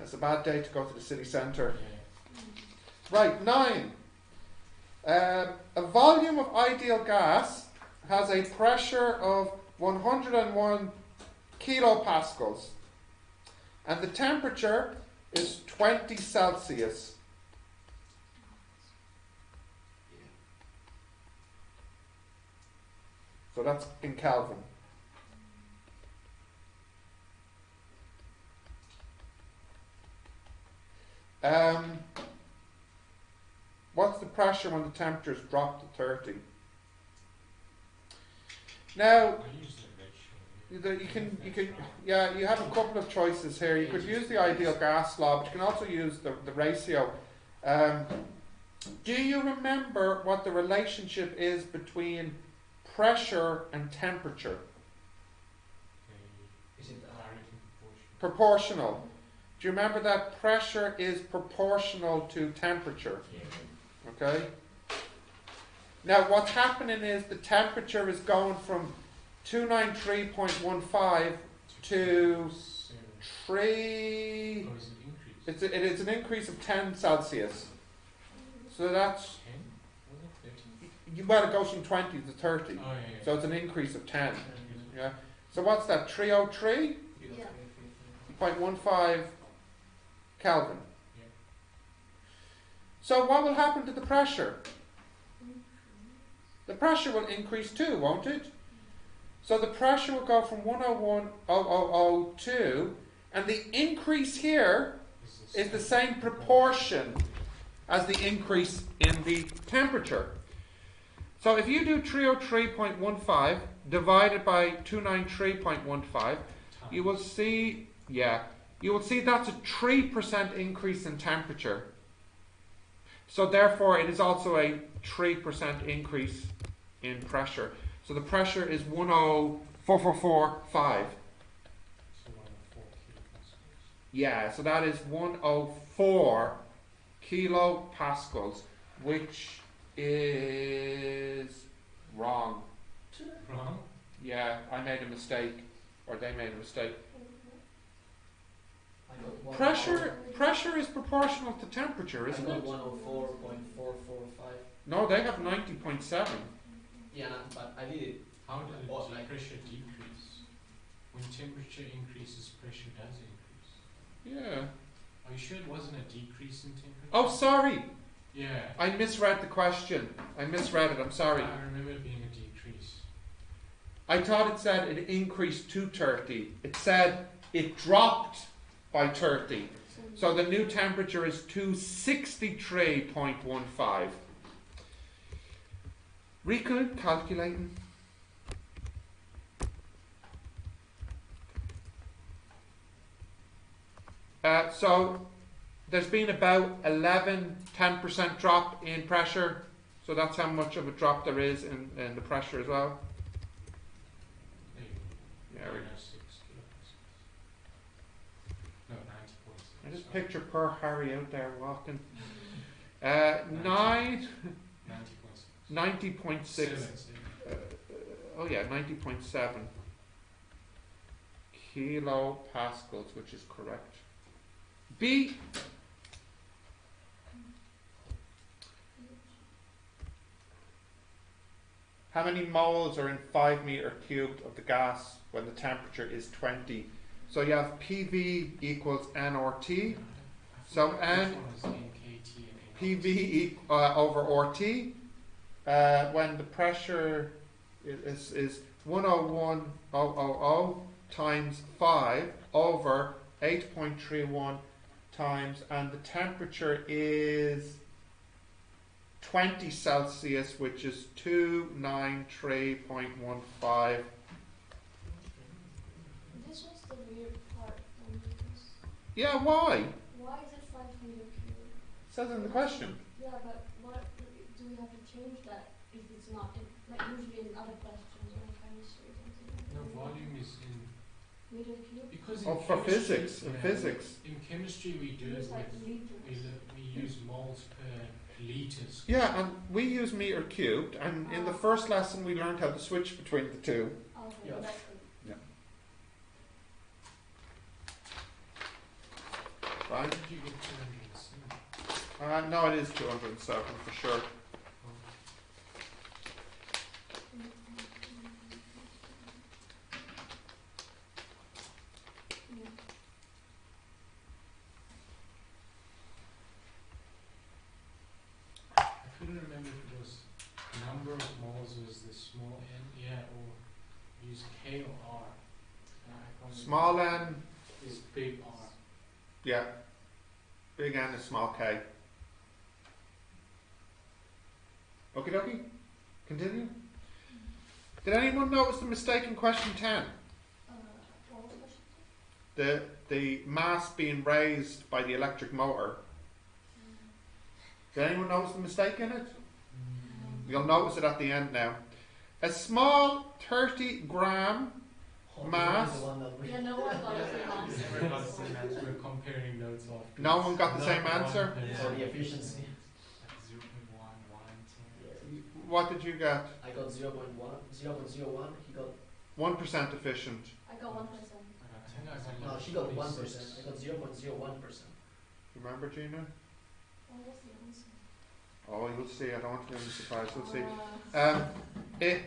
It's a bad day to go to the city centre. Yeah. Right, 9. A volume of ideal gas has a pressure of 101 kilopascals, and the temperature is 20 Celsius. Yeah. So that's in Kelvin. What's the pressure when the temperature's dropped to 30? Now, I use the ratio. you can, you have a couple of choices here. You could use the ideal gas law, but you can also use the ratio. Do you remember what the relationship is between pressure and temperature? Okay. Is it Directly proportional. Proportional. Do you remember that pressure is proportional to temperature? Yeah. Okay? Now what's happening is the temperature is going from 293.15 to 3... Oh, is it increased? It is an increase of 10 Celsius. So that's... 10? Was it 13? Well, it goes from 20 to 30. Oh, yeah. So it's an increase of 10. Yeah. Yeah. So what's that? 303.15 Yeah. Kelvin. Yeah. So what will happen to the pressure? The pressure will increase too, won't it? So the pressure will go from 101,002, and the increase here is the same proportion as the increase in the temperature. So if you do 303.15 divided by 293.15, you will see, that's a 3% increase in temperature. So therefore it is also a 3% increase in pressure. So the pressure is 104,445. So 104 kilopascals. Yeah, so that is 104 kilopascals, which is wrong. Wrong? Yeah, I made a mistake, or they made a mistake. I got one. Pressure is proportional to temperature, I isn't got it? 104.445. No, they have 90.7. Yeah, but I did it. How did Or the like- pressure decrease? When temperature increases, pressure does increase. Yeah. Are you sure it wasn't a decrease in temperature? Oh, sorry. Yeah. I misread the question. I misread it. I'm sorry. I remember it being a decrease. I thought it said it increased to 30. It said it dropped by 30. So the new temperature is 263.15. Riku, calculating. So there's been about 10% drop in pressure. So that's how much of a drop there is in the pressure as well. There you go. Yeah, we- 906 kilopascals. No, 90.6. I just picture poor Harry out there walking. 90.6. 90.6. 7. Oh yeah, 90.7 kilopascals, which is correct. B. How many moles are in 5 meter cubed of the gas when the temperature is 20? So you have PV equals nRT. So N PV over RT. When the pressure is 101,000 times 5 over 8.31 times, and the temperature is 20 Celsius, which is 293.15. This was the weird part for me, because Yeah, why? why is it 5 meter cube? It says in the question. Yeah, but what do we have to change that if it's not in, like usually in other questions or in chemistry or something? No, volume is in. Meter cube? Because Oh, in for chemistry, physics. In yeah, physics. In chemistry, we do it It's like with. liters. We use moles per liters. Yeah, and we use meter cubed, and in the first lesson we learned how to switch between the two. Okay, Yeah. that's good. Right? How did you get 207? No, it is 207 for sure. Yeah. I couldn't remember if it was number of moles was the small n, yeah, or use K or R. I can't Small n, remember. Is big R. yeah. Big N is small k. Okie dokie. Continue. Did anyone notice the mistake in question 10? What was the question? The mass being raised by the electric motor. Did anyone notice the mistake in it? You'll notice it at the end now. A small 30 gram Mass. Yeah, no one got the same answer. We're comparing notes off. No one got the same answer? For the efficiency. 0.1, What did you get? I got 0.1, 0.01, he got, 1% efficient. I got 1%. no, she got 1%, I got 0.01%. Remember, Gina? What was the answer? Oh, you'll see. I don't want to be surprised. We'll see. Uh, It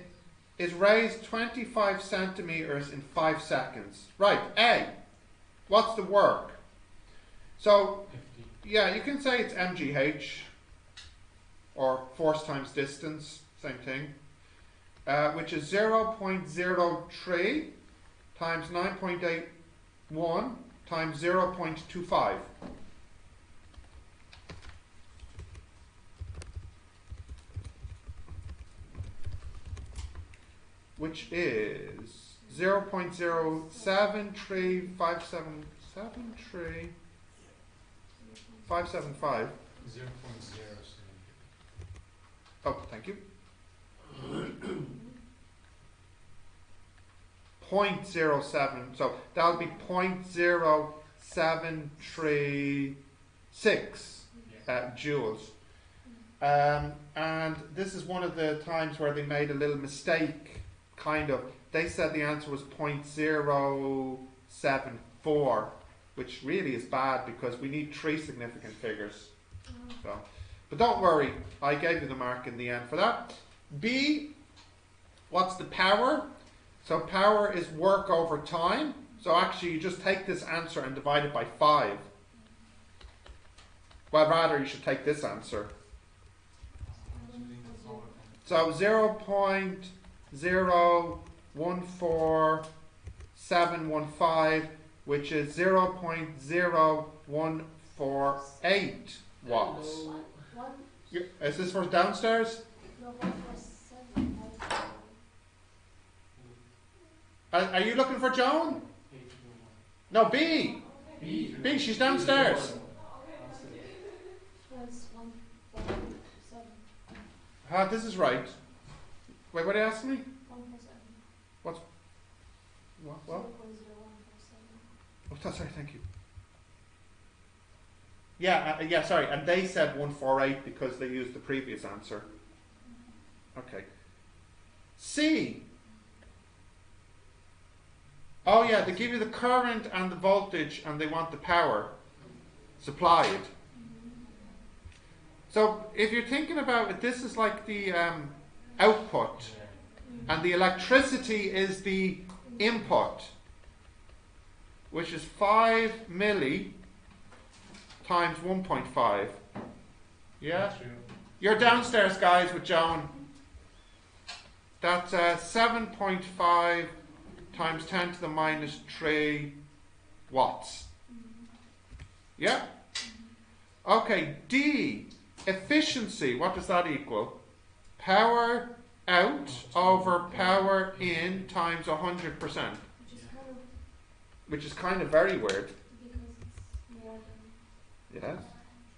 is raised 25 centimeters in 5 seconds. Right, A. What's the work? So, 50. yeah, you can say it's mgh, or force times distance, same thing, which is 0.03 times 9.81 times 0.25. Which is 0.0735773 575. 0.07. Oh, thank you. 0.07. So that would be 0.0736 joules. And this is one of the times where they made a little mistake, kind of. They said the answer was 0.074, which really is bad because we need 3 significant figures. Oh. So, but don't worry, I gave you the mark in the end for that. B, what's the power? So power is work over time. So actually you just take this answer and divide it by 5. Well, rather you should take this answer. So 0.014715, which is 0.0148 watts. One, Is this for downstairs? no, 147. Are you looking for Joan? Page No, B. B. B, she's downstairs. That's 147. This is right. Wait, what are you asking me? 147. What? 0.0147. Oh, sorry, thank you. Yeah, sorry. And they said 148 because they used the previous answer. Okay. C. Oh yeah, they give you the current and the voltage and they want the power supplied. So if you're thinking about it, this is like the output and the electricity is the input, which is 5 milli times 1.5. Yeah? You're downstairs, guys, with Joan. That's 7.5 times 10 to the minus 3 watts. Yeah? Okay, D, efficiency. What does that equal? Power out over power in times 100%, which is kind of very weird. Because it's more than. Yes.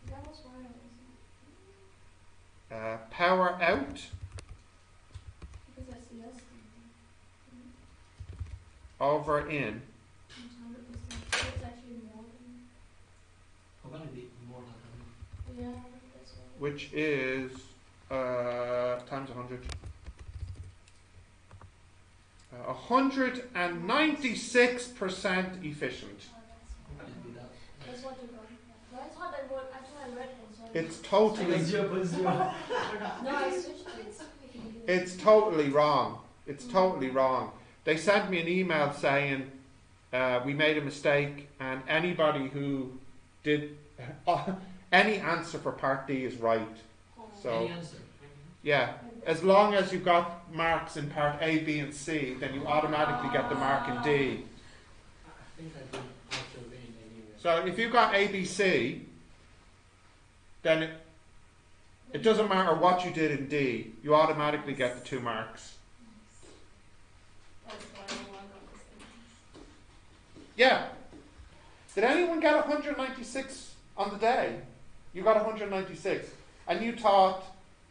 That was why I was. Power out Because that's less than. over in. It's 100%. So it's actually more than. How can it be more than Yeah, that's why. Which is times 100. 196% efficient. How can it be that? That's what you got. No, I thought I read it. So It's totally, 0.0. no, I switched it. it's totally wrong. It's totally wrong. They sent me an email saying we made a mistake, and anybody who did any answer for part D is right. So Any answer? yeah, as long as you got marks in part A, B, and C, then you automatically get the mark in D. I think I did after being anyway. So if you got A, B, C, then it doesn't matter what you did in D, you automatically get the 2 marks. That's why I got this thing. Yeah. Did anyone get 196 on the day? You got 196, and you thought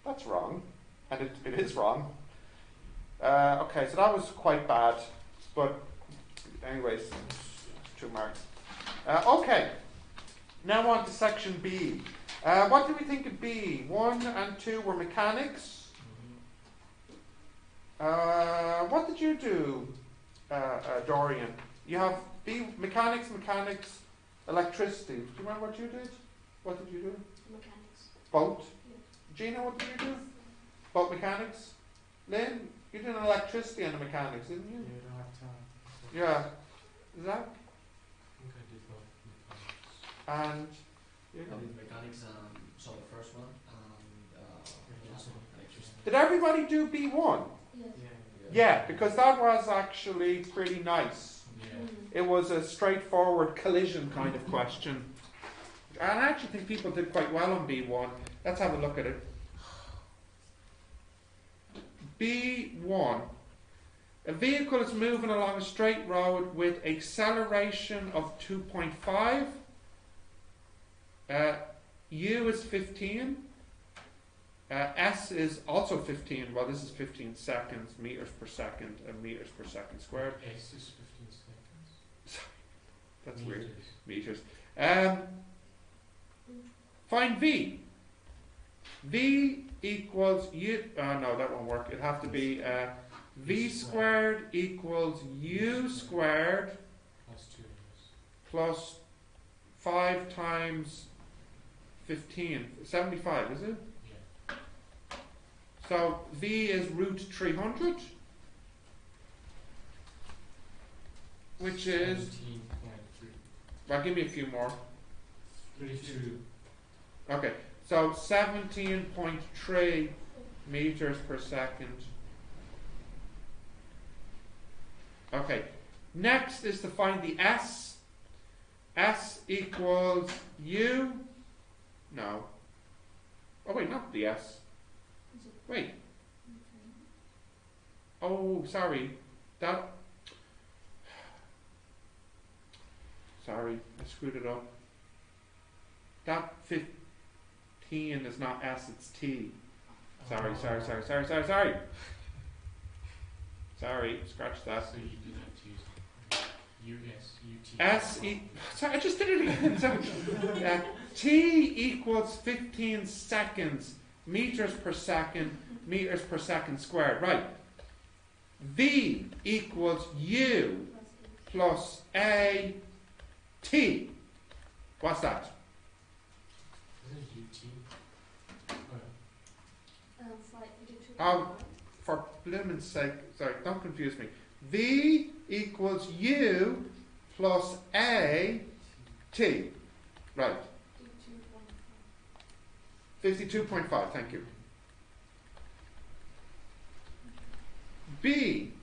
that's wrong, and it is wrong. Okay, so that was quite bad, but anyways, 2 marks. Okay, now on to section B. What do we think of B? 1 and 2 were mechanics. What did you do, Dorian? You have B, mechanics, electricity. Do you remember what you did? What did you do? Mechanics. Both. Gina, what did you do? Both mechanics. Lynn, you did an electricity and a mechanics, didn't You you? don't have time. Yeah. Is that? I think I did both mechanics. And you I know. did mechanics, so the first one, and the last one, electricity. Did everybody do B1? Yes. Yeah. Yeah, because that was actually pretty nice. Yeah. It was a straightforward collision kind of question. And I actually think people did quite well on B1. Let's have a look at it. B1. A vehicle is moving along a straight road with acceleration of 2.5. U is 15. S is also 15. Well, this is 15 seconds, meters per second, and meters per second squared. S is 15 seconds. That's weird. Meters. Meters. Find V. V equals U. No, that won't work. It'd have to be V squared equals U squared Plus 2 is. plus 5 times 15, 75, is it? Yeah. So V is root 300, which is, 17.3. well, give me a few more. 32. Okay, so 17.3 meters per second. Okay, next is to find the S. S equals U. No. Oh wait, not the S. Wait. Oh, sorry. That. Sorry, I screwed it up. That 15 is not S, it's T. Sorry. Sorry, scratch that. So you did have to use UT. Sorry, I just did it again. So, T equals 15 seconds, meters per second squared. Right. V equals U plus A T. What's that? Is it UT? For blooming's sake, sorry, don't confuse me. V equals U plus A T. Right. 52.5, thank you. B.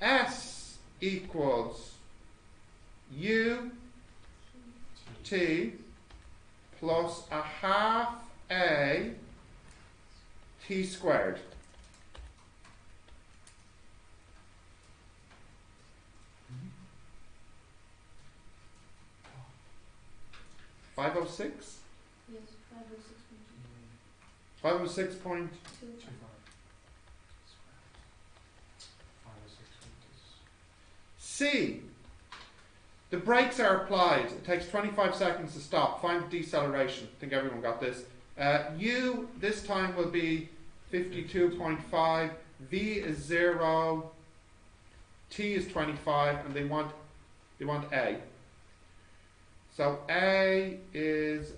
S equals U T plus a half A T squared. Mm-hmm. 506? Yes, 506.2. 506 point. 25. 5 or 6 meters. C. The brakes are applied. It takes 25 seconds to stop. Find deceleration. I think everyone got this. U this time will be 52.5. V is 0. T is 25, and they want A. So A is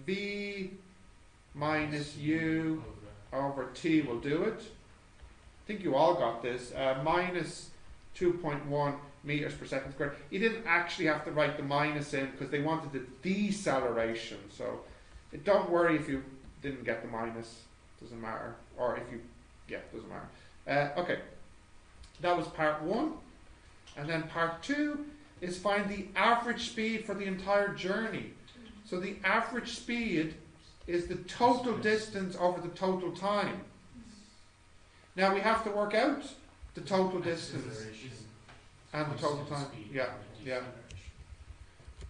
V minus U over T will do it. I think you all got this. Minus 2.1 meters per second squared. You didn't actually have to write the minus in because they wanted the deceleration. So don't worry if you didn't get the minus. Doesn't matter. Or if you, doesn't matter. Okay. That was part 1. And then part 2 is find the average speed for the entire journey. So the average speed is the total distance over the total time. Now we have to work out the total distance and the total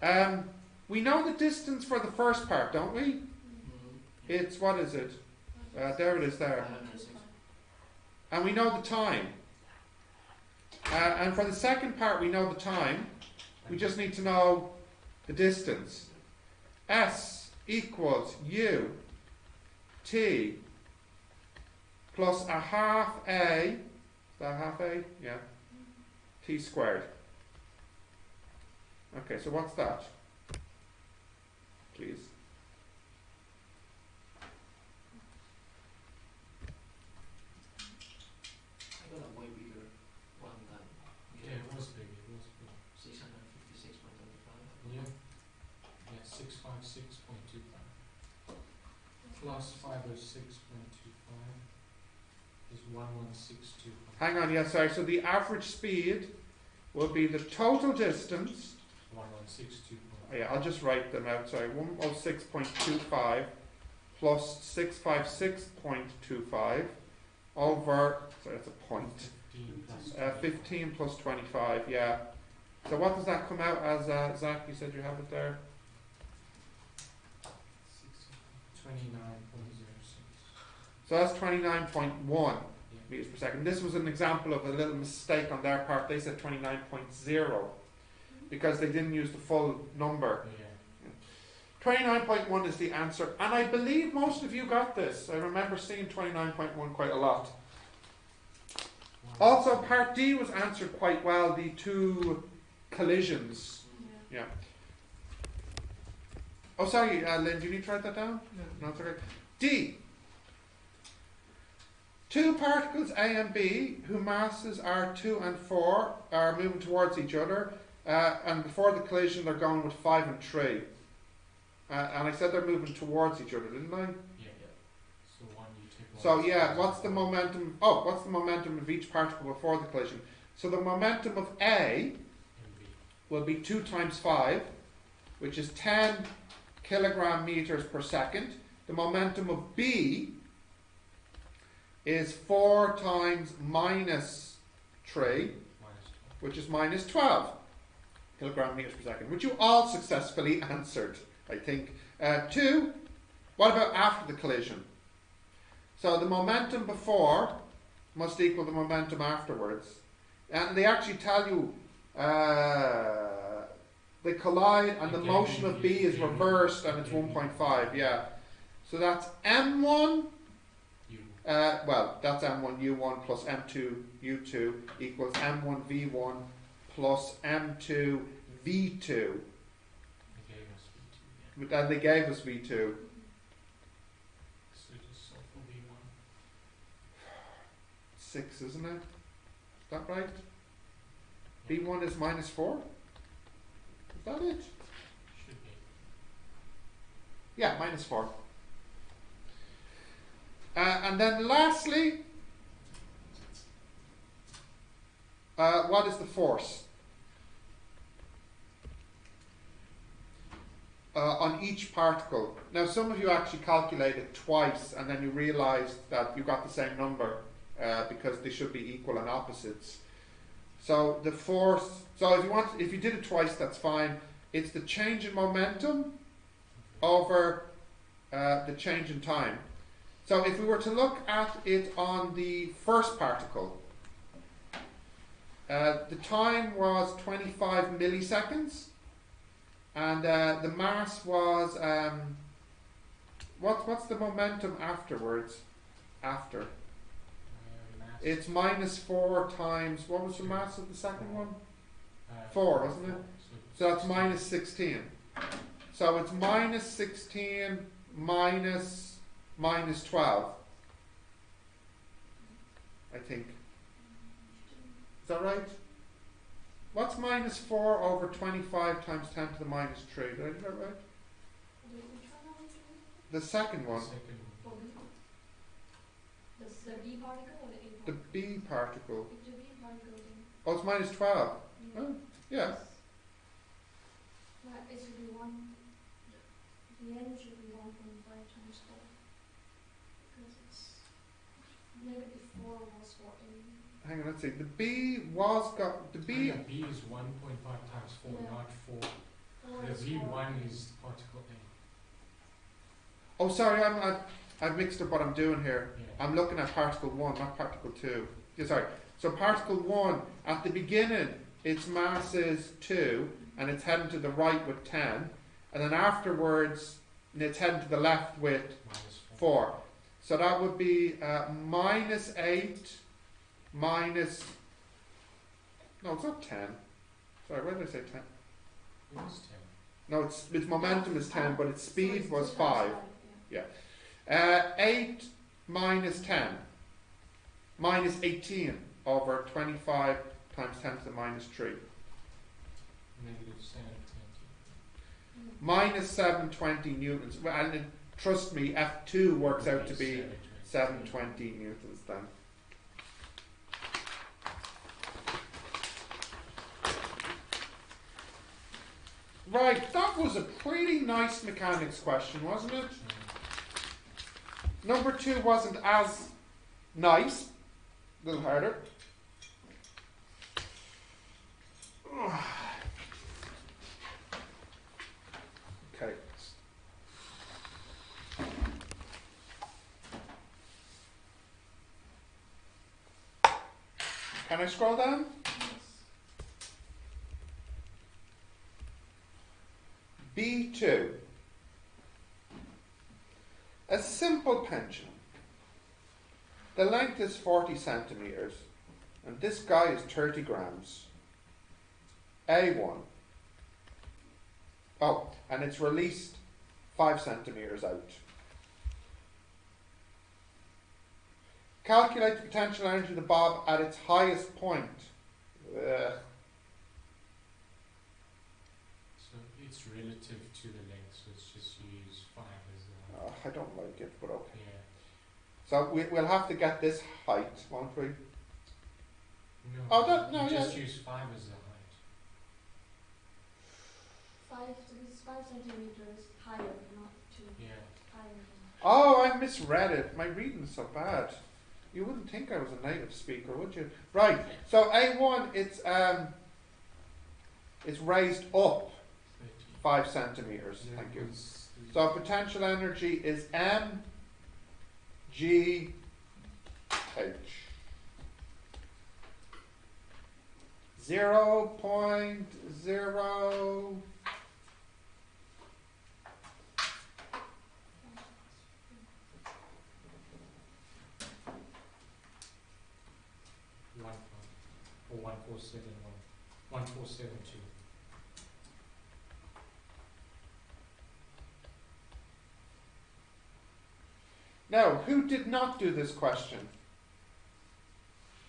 time. We know the distance for the first part, don't we? It's, what is it? There it is there. And we know the time. And for the second part we know the time. We just need to know the distance. S equals U T plus a half A. Is that half A? Yeah. T squared. Okay, so what's that? Please. I got a way bigger one than Yeah, it was big. 656.25. Yeah. Yeah, 656.25. Plus 506.25 is 1162. Hang on, yeah, sorry. So the average speed will be the total distance. 1162. Yeah, I'll just write them out. Sorry, 106.25 plus 656.25 over. Sorry, that's a point. 15 plus 25. Yeah. So what does that come out as, Zach? You said you have it there. 29.06. So that's 29.1 meters per second. This was an example of a little mistake on their part. They said 29.0 because they didn't use the full number. Yeah. 29.1 is the answer, and I believe most of you got this. I remember seeing 29.1 quite a lot. Also, part D was answered quite well, the 2 collisions. Yeah. Oh, sorry, Lynn, do you need to write that down? No, it's okay. D. Two particles A and B, whose masses are 2 and 4, are moving towards each other, and before the collision they're going with 5 and 3. And I said they're moving towards each other, didn't I? Yeah. So one you take one. So yeah, what's the momentum? Oh, what's the momentum of each particle before the collision? So the momentum of A In B. will be 2 times 5, which is 10 kilogram meters per second. The momentum of B is 4 times minus 3, Minus 12. which is minus 12 kilogram meters per second, which you all successfully answered, I think. 2, what about after the collision? So the momentum before must equal the momentum afterwards. And they actually tell you they collide and the motion of B is reversed and it's 1.5, yeah. So that's M1, U. well, that's M1U1 plus M2U2 equals M1V1 plus M2V2. They gave us B2. Yeah. And they gave us V2. So just solve for B1. 6, isn't it? Is that right? B1 is minus 4? Is that it? Should be. Yeah, minus 4. And then lastly, what is the force on each particle? Now some of you actually calculate it twice and then you realise that you got the same number because they should be equal and opposites. So the force, so if you did it twice, that's fine. It's the change in momentum over the change in time. So if we were to look at it on the first particle, the time was 25 milliseconds, and the mass was what's the momentum afterwards? After Mass. it's minus 4 times, what was the mass of the second one? 4, wasn't it? So that's minus 16. So it's minus 16 minus 12, I think. Is that right? What's minus 4 over 25 times 10 to the minus 3? Did I do that right? The second one. Second. For B. The B particle or the A The particle? B particle. The B particle then. Oh, it's minus 12. Yeah. Oh, yeah. But it should be 1, the end should be 1.5 times 4. Because it's negative 4 was for A. Hang on, let's see. The B was got the B. Yeah, B is 1.5 times 4, Yeah. not 4. 4 The is V1 is particle A. Oh, sorry, I've mixed up what I'm doing here. Yeah. I'm looking at particle 1, not particle 2. Yeah, sorry. So particle 1, at the beginning, its mass is 2, and it's heading to the right with 10, and then afterwards, it's heading to the left with Minus 4. So that would be minus 8 minus, no, it's not 10. Sorry, where did I say 10? It is 10. No, its momentum is 10, but its So speed it's was 2 times 5. yeah. 8 minus 10 minus 18 over 25 times 10 to the minus 3 Negative 720. minus 720 newtons. Well, and trust me, F2 works out to be 720 newtons then. Right, that was a pretty nice mechanics question, wasn't it? Number 2 wasn't as nice, a little harder. Okay. Can I scroll down? B2. A simple pension. The length is 40 centimeters, and this guy is 30 grams. A1. Oh, and it's released 5 centimeters out. Calculate the potential energy of the bob at its highest point. Ugh. So it's relative to the length, so it's just use 5 as the height. I don't like it, but okay. Yeah. So we'll have to get this height, won't we? No. Oh, that- no, you just yeah. use 5 as the height. 5 centimeters higher, not 2 Yeah. higher than. Oh, I misread it. My reading's so bad. You wouldn't think I was a native speaker, would you? Right. So A1, it's raised up 30. 5 centimeters. There Thank you. was the- So potential energy is M G H. 0.0. One or 1471. 1472. Now, who did not do this question?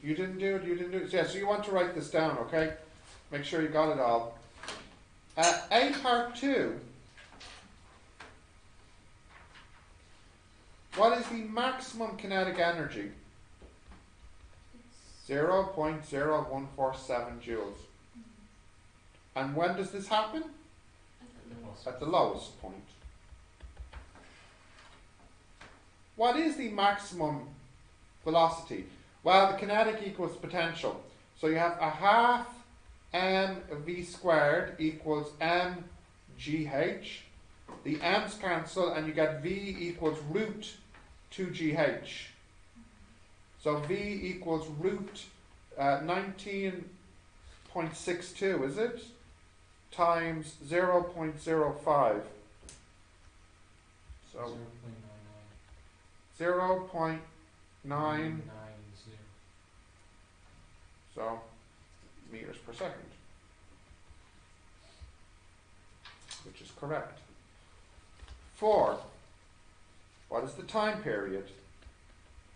You didn't do it, you didn't do it. Yeah, so you want to write this down, okay? Make sure you got it all. A part 2. What is the maximum kinetic energy? 0.0147 joules. And when does this happen? At the lowest point. What is the maximum velocity? Well, the kinetic equals potential. So you have a half mv squared equals mgh. The m's cancel and you get v equals root 2gh. So v equals root 19.62, is it? Times 0.05. So 0.9. 0.90. So meters per second, which is correct. 4. What is the time period?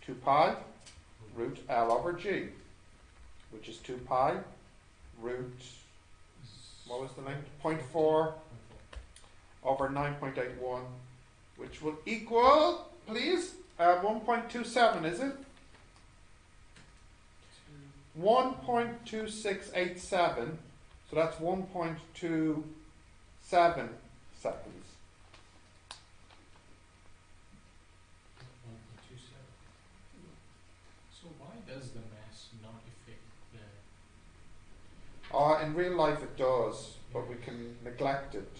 2 pi root L over G, which is 2 pi root, what was the length? 0.4 over 9.81, which will equal, please, 1.27, is it? 1.2687, so that's 1.27 seconds. 1.27. So why does the mass not affect the... In real life it does, but we can neglect it.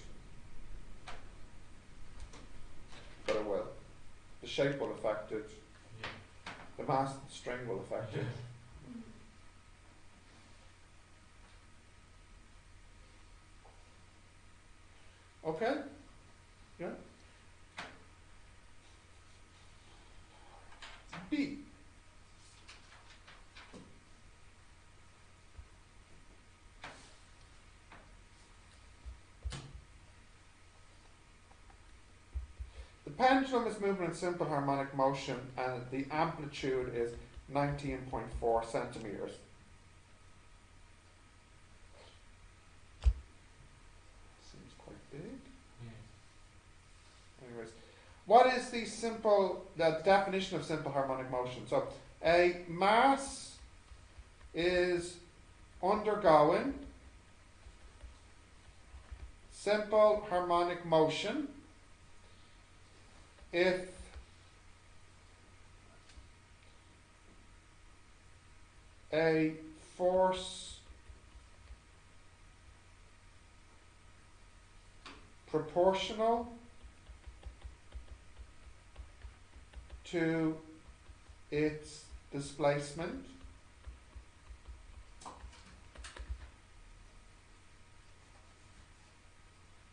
But it will. The shape will affect it. Yeah. The mass of the string will affect it. Okay? Yeah? B. The pendulum is moving in simple harmonic motion and the amplitude is 19.4 centimeters. Seems quite big. Yeah. Anyways, what is the definition of simple harmonic motion? So a mass is undergoing simple harmonic motion if a force proportional to its displacement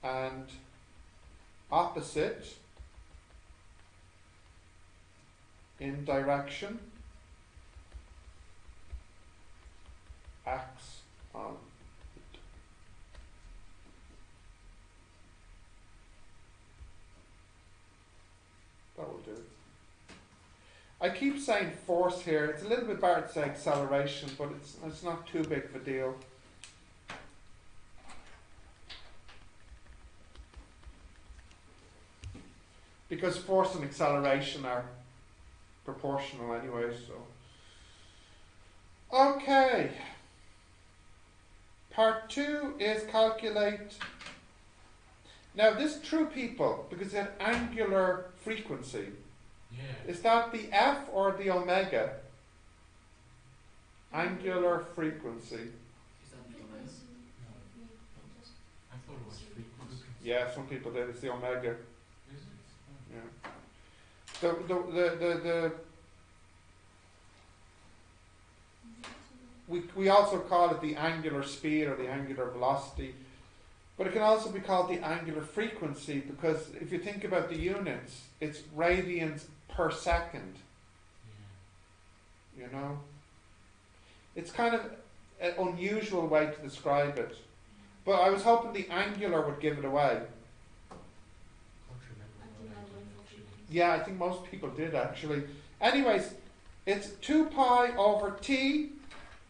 and opposite in direction acts on it. I keep saying force here. It's a little bit better to say acceleration, but it's not too big of a deal. Because force and acceleration are proportional anyway, so. Okay. Part 2 is calculate. Now this threw people because it had angular frequency. Yeah. Is that the F or the omega? Angular frequency. Is that the domain? No, I thought it was frequency. Yeah, some people did. It's the omega. Is it? Yeah. We also call it the angular speed or the angular velocity, but it can also be called the angular frequency because if you think about the units, it's radians per second. Yeah. You know, it's kind of an unusual way to describe it, but I was hoping the angular would give it away. Can't remember what I did actually. Yeah, I think most people did actually. Anyways, it's 2 pi over t,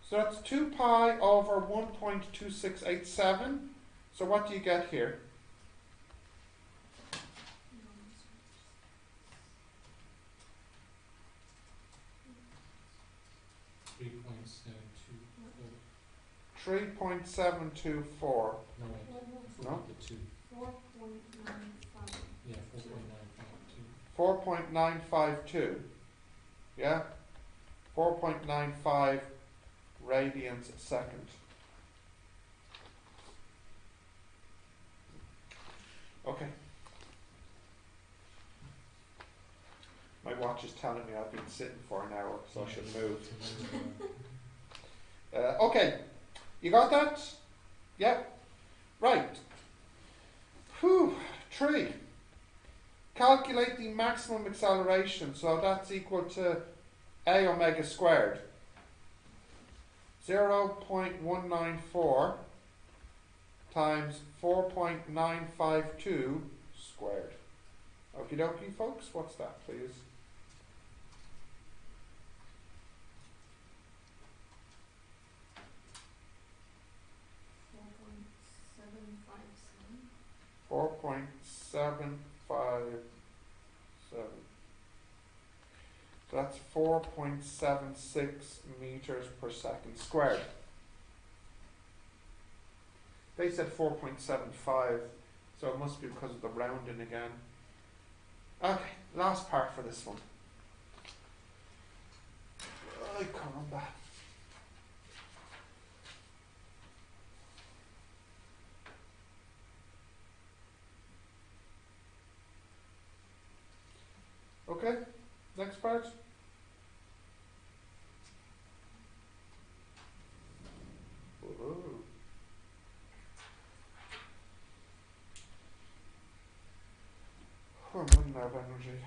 so that's 2 pi over 1.2687. So what do you get here? 3.724. No, wait. No? The 2. 4.95. Yeah, 4.952. 4.952. Yeah? 4.95 radians a second. Okay. My watch is telling me I've been sitting for an hour, so I should move. Okay. You got that? Yep. Right. Whew. 3. Calculate the maximum acceleration. So that's equal to a omega squared. 0.194 times 4.952 squared. Okie dokie, folks. What's that, please? $4.757. 4.757. So that's 4.76 meters per second squared. They said 4.75, so it must be because of the rounding again. Okay, last part for this one. Ay, caramba. Okay, next part. Whoa. I'm running out of energy.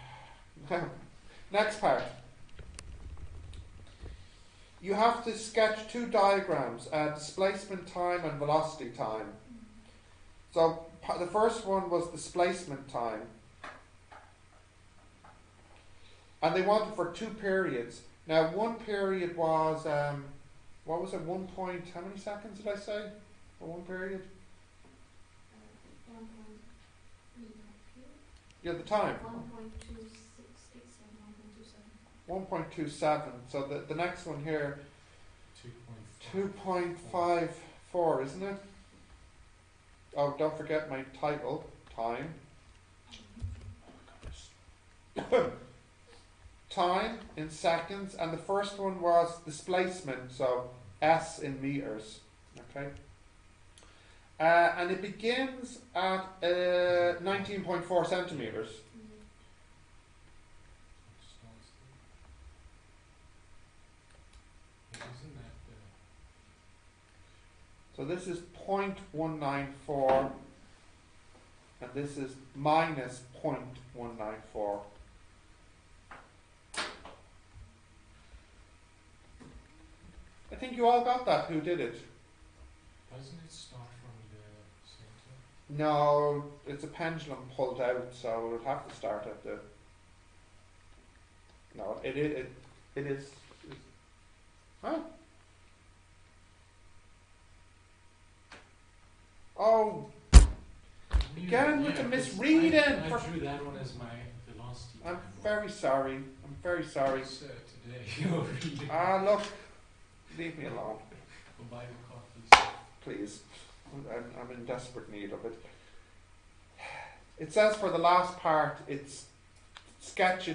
Next part. You have to sketch 2 diagrams, displacement time and velocity time. So the first one was displacement time. And they wanted for 2 periods. Now one period was, what was it, 1 point, how many seconds did I say for one period? 1.3. Yeah, the time. 1.2687, 1.27. 1.27. So the next one here, 2.5. 2.54, isn't it? Oh, don't forget my title, time. Time in seconds, and the first one was displacement, so S in meters. Okay. And it begins at 19.4 centimeters. So this is 0.194, and this is minus 0.194. I think you all got that. Who did it? Doesn't it start from the center? No, it's a pendulum pulled out, so it would have to start at the No, it is. Huh? Oh, again with the 'cause misreading. I drew that one as my velocity. I'm time. very sorry. I'm very sorry. So today you're reading. Look, leave me alone, Go buy the coffees. please. I'm in desperate need of it. It says for the last part, it's sketch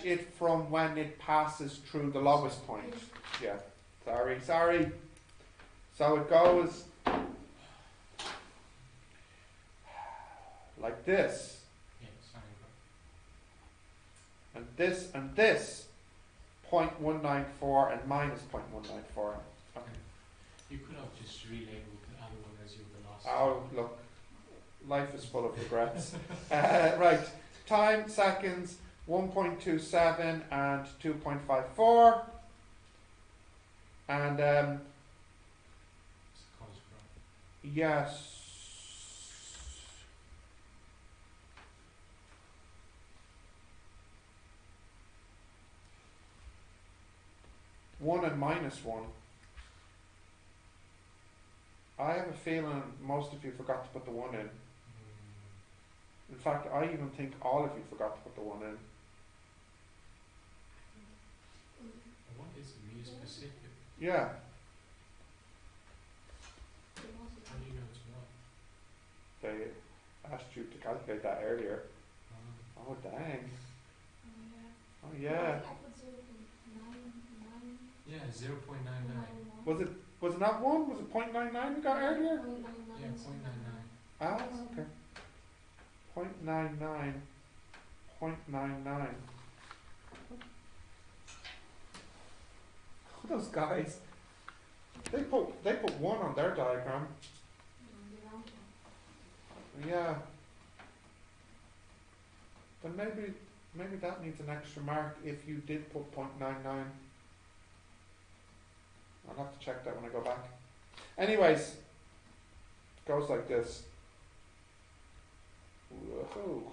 it from when it passes through the lowest point. Yeah, sorry. So it goes like this, Yeah, sorry, bro. and this, 0.194 and minus 0.194. You could have just relabeled the other one as your velocity. Oh, look, life is full of regrets. Right, time, seconds, 1.27 and 2.54. And, It's a cos, bro. yes. One and minus one. I have a feeling most of you forgot to put the one in. In fact, I even think all of you forgot to put the one in. What is mu specific? Yeah. How do you know it's what? They asked you to calculate that earlier. Oh, dang. Oh, yeah. Yeah, 0.99. Was it not one? Was it 0.99 we got earlier? Yeah, 0.99. Ah, okay. 0.99. 0.99. Those guys. They put one on their diagram. Yeah. Then maybe that needs an extra mark if you did put 0.99. I'll have to check that when I go back. Anyways, it goes like this. Whoa.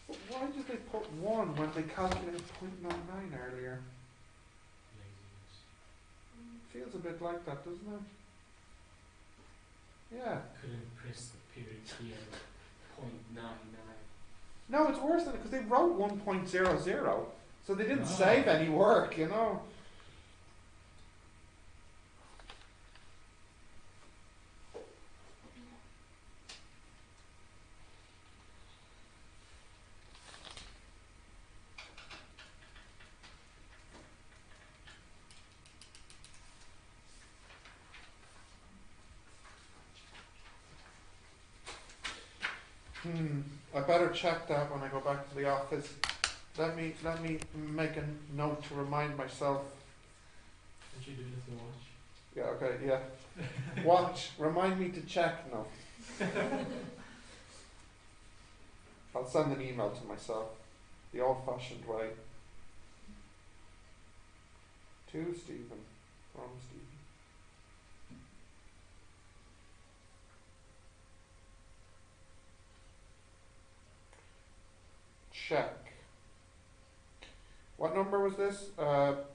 But why did they put 1 when they calculated 0.99 earlier? Laziness. Feels a bit like that, doesn't it? Yeah. Couldn't press the period here. 0.99. No, it's worse than it because they wrote 1.00, so they didn't Ah. save any work, you know. I better check that when I go back to the office. Let me make a note to remind myself. Did you do it with the watch? Yeah, okay, yeah. Watch, remind me to check now. I'll send an email to myself, the old-fashioned way. To Stephen, from Stephen. Check. What number was this? B2.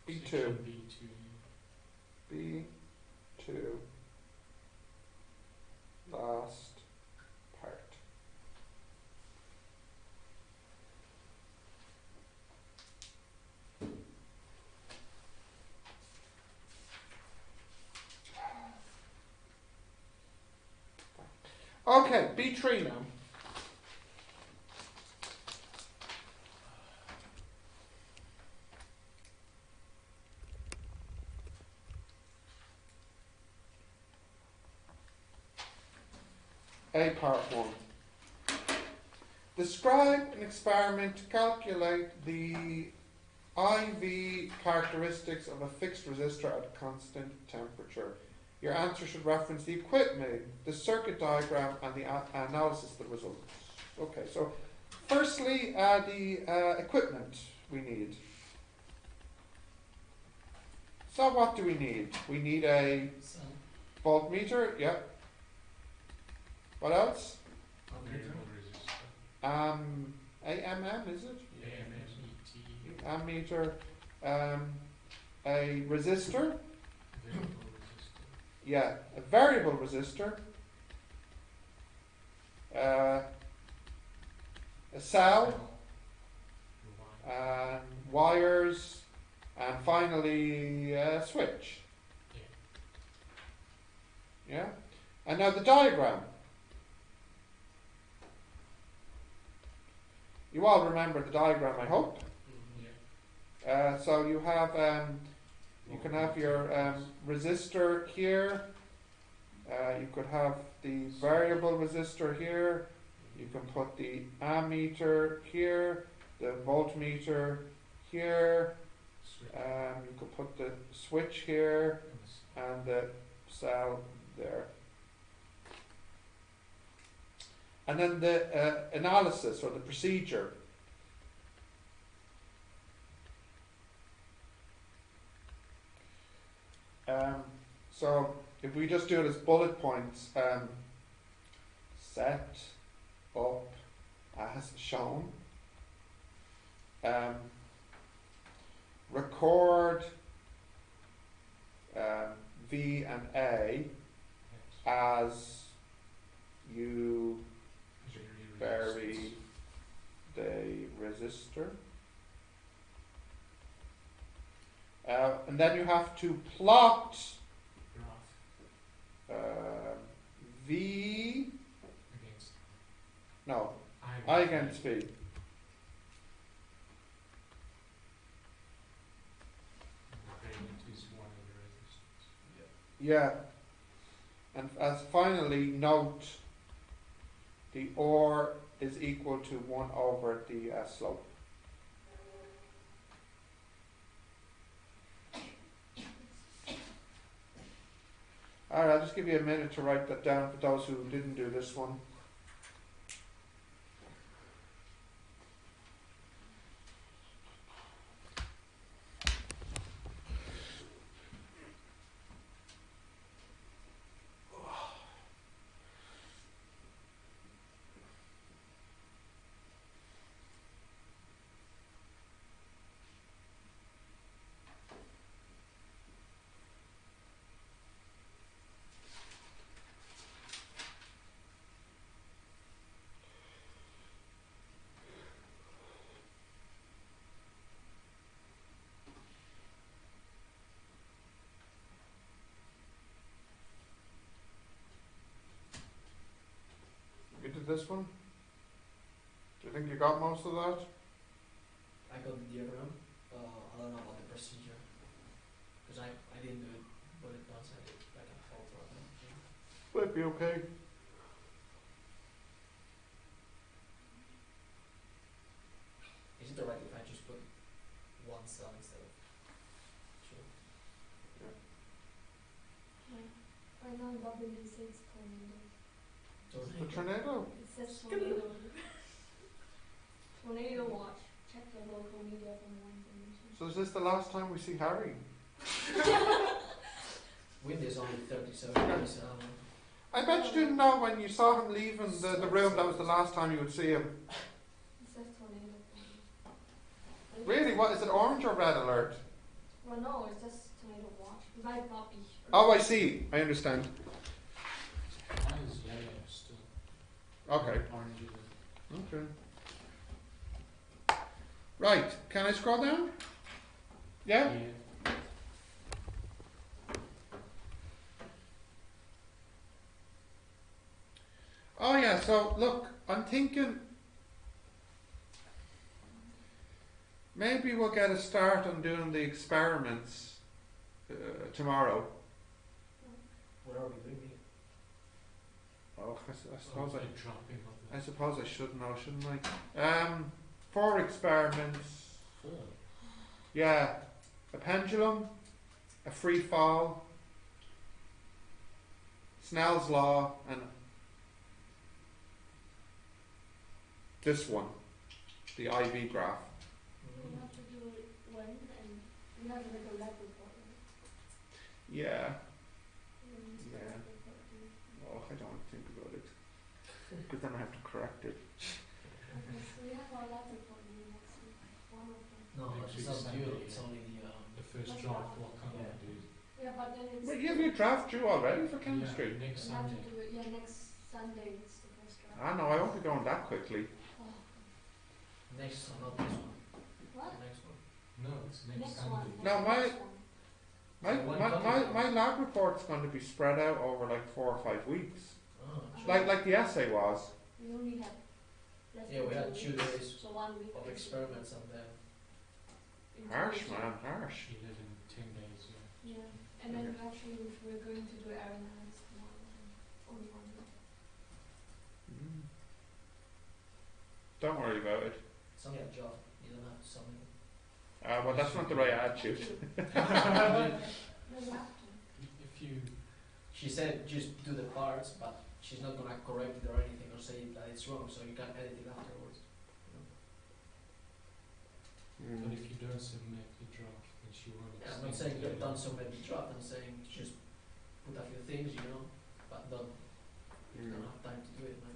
Section B2. B2. Last part. Okay, B3 now. A part 1. Describe an experiment to calculate the IV characteristics of a fixed resistor at a constant temperature. Your answer should reference the equipment, the circuit diagram, and the analysis of the results. Okay, so firstly, the equipment we need. So what do we need? We need a So, voltmeter, yeah. What else? Variable resistor. AMM, is it? AMMET. Ammeter, a resistor, Variable resistor. yeah, a variable resistor, a cell, One. and wires, and finally a switch. Yeah? And now the diagram. You all remember the diagram, I hope. Yeah. So you have, you can have your resistor here. You could have the variable resistor here. You can put the ammeter here, the voltmeter here. Switch. You could put the switch here and the cell there. And then the analysis or the procedure. So if we just do it as bullet points, set up as shown, record V and A as you vary the resistor. And then you have to plot Graph V, against no, I against V. Gradient is one of the resistors. Yeah. And as finally note, the R is equal to 1 over the slope. Alright, I'll just give you a minute to write that down for those who didn't do this one. You did this one? Do you think you got most of that? I got the diagram. I don't know about the procedure. Because I didn't do it, but it does. I did like a photo of it. Might be okay. Is it alright if I just put one cell instead of two? Right now, W says tornado. The tornado? It says tornado. Tornado watch. Check the local media for more information. So is this the last time we see Harry? Wind is only 37 degrees. I bet you didn't know when you saw him leaving the room that was the last time you would see him. It says tornado. Really? What is it, orange or red alert? Well, no, it's just tornado watch. It might not be. Oh, I see. I understand. Mine is yellow still. Okay. Orange is Okay. Right. Can I scroll down? Yeah? Oh yeah, so look, I'm thinking maybe we'll get a start on doing the experiments tomorrow. What are we doing? Oh, I dropping of the suppose I should know, shouldn't I? 4 experiments. Four. Yeah, a pendulum, a free fall, Snell's law, and this one, the IV graph. We have to do it when, and we have to make a lab report. Yeah. And Yeah. stuff like that. Oh, I don't want to think about it. Because then I have to correct it. Okay, so we have our letter for you next week. One of them. No, Next it's week not Sunday, due. yeah. It's only the The first draft, what can I do? Yeah, but then it's. But you have your draft due already for Yeah, chemistry. next We have to Sunday. do it, yeah, next Sunday it's the first draft. Ah, no, I won't be going that quickly. Oh, next one, not this one. what? The next one. No, it's next Next Sunday. one. No, my- next one. My lab report's going to be spread out over like 4 or 5 weeks. Oh, Like the essay was. We only had less Yeah, we than had 2 2 weeks, days so 1 week. of experiments and then Harsh, man, harsh. 11, 10 days, yeah. Yeah, and then actually if we're going to do air analysis tomorrow, then only 1 week. Mm. Don't worry about it. it's only a job. You don't have to submit it. Well, that's not the right attitude. No, you have to. If you, She said just do the parts, but she's not gonna correct it or anything or say that it's wrong, so you can edit it afterwards. Mm. but if you don't submit the draft, then she won't. Yeah, I'm not saying you don't submit the draft. I'm saying just put a few things, but don't have time to do it. Man.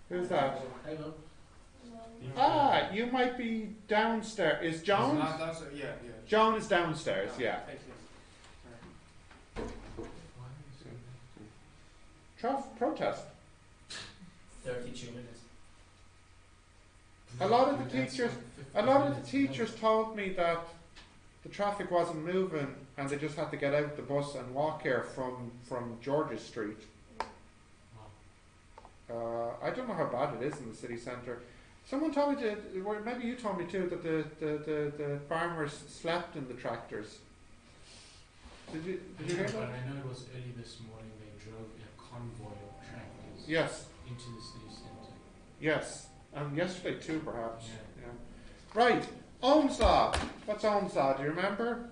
Who's that? Hang on. Ah, you might be downstairs. Is Joan? Yeah. Joan is downstairs, yeah. Why is it? Protest. 32 minutes. A lot of the That's teachers- like A 50 lot of the minutes, teachers told me that the traffic wasn't moving and they just had to get out the bus and walk here from George's Street. Wow. I don't know how bad it is in the city centre. Someone told me to, maybe you told me too, that the farmers slept in the tractors. Did you hear But that? I know it was early this morning. They drove a convoy of tractors Yes, into the city centre. yes. And yesterday too, perhaps. Yeah. Yeah. Right. Ohm's law. What's Ohm's law? Do you remember?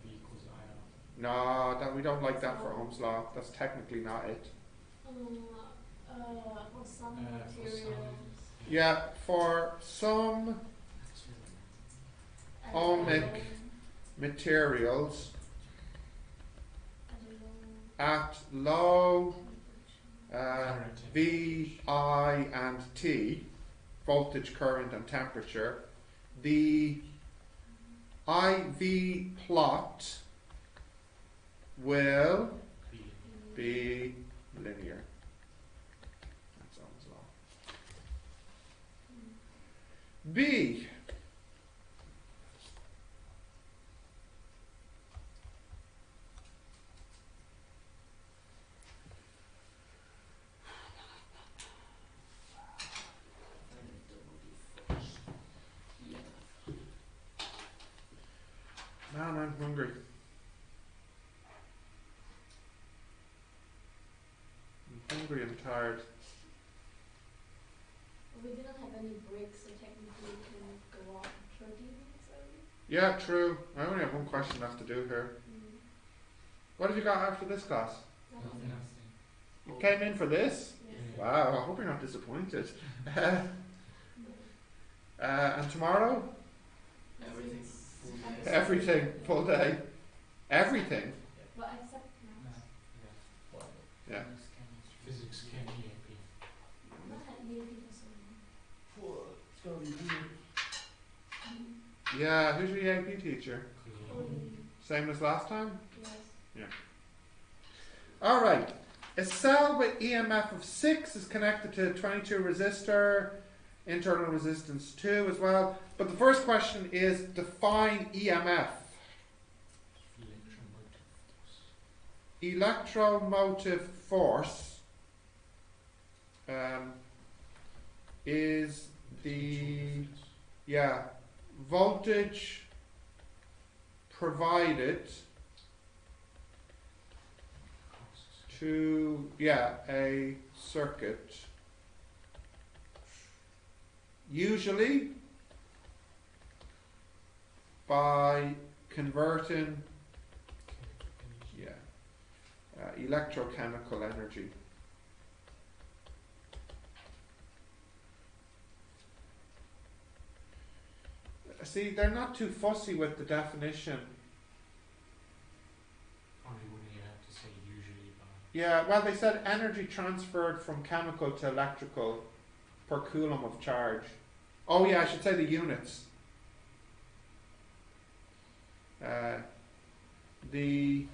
V equals IR. No, that we don't like that for Ohm's law. That's technically not it. For some For materials. some, Yeah, for some and ohmic low- materials and low at low Current. V, I, and T, voltage, current, and temperature, the IV plot will V. be linear. That's Ohm's law. B. Man, I'm hungry. I'm hungry and tired. We didn't have any breaks, so technically we can go on 30 minutes early. Yeah, true. I only have one question left to do here. What have you got after this class? Nothing. You came in for this? Yes. Wow, I hope you're not disappointed. And tomorrow? Everything. Full day. Everything, full day. Everything? But except maths. Well, Yeah. Physics, chem, EAP. Not had EAP for so long. it's gonna be weird. Yeah, who's your EAP teacher? Clean. Same as last time? Yes. Alright. A cell with EMF of 6 is connected to a 22 resistor, internal resistance 2 as well. But the first question is define EMF. Electromotive force is the voltage provided to a circuit, usually by converting electrochemical energy. See, they're not too fussy with the definition. Yeah, well, they said energy transferred from chemical to electrical per coulomb of charge. Oh yeah, I should say the units. The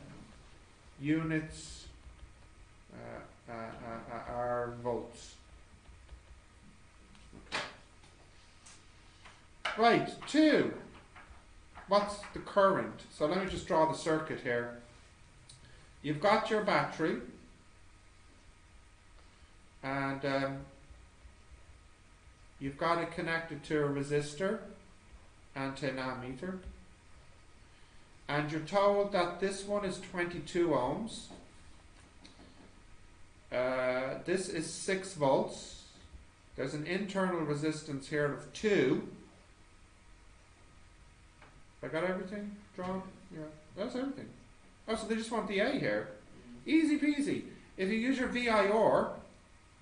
units are volts. Right, 2. What's the current? So let me just draw the circuit here. You've got your battery, and you've got it connected to a resistor and to an ammeter, and you're told that this one is 22 ohms. This is 6 volts. There's an internal resistance here of 2. I got everything drawn? Yeah, that's everything. Oh, so they just want the A here. Easy peasy. If you use your VIR,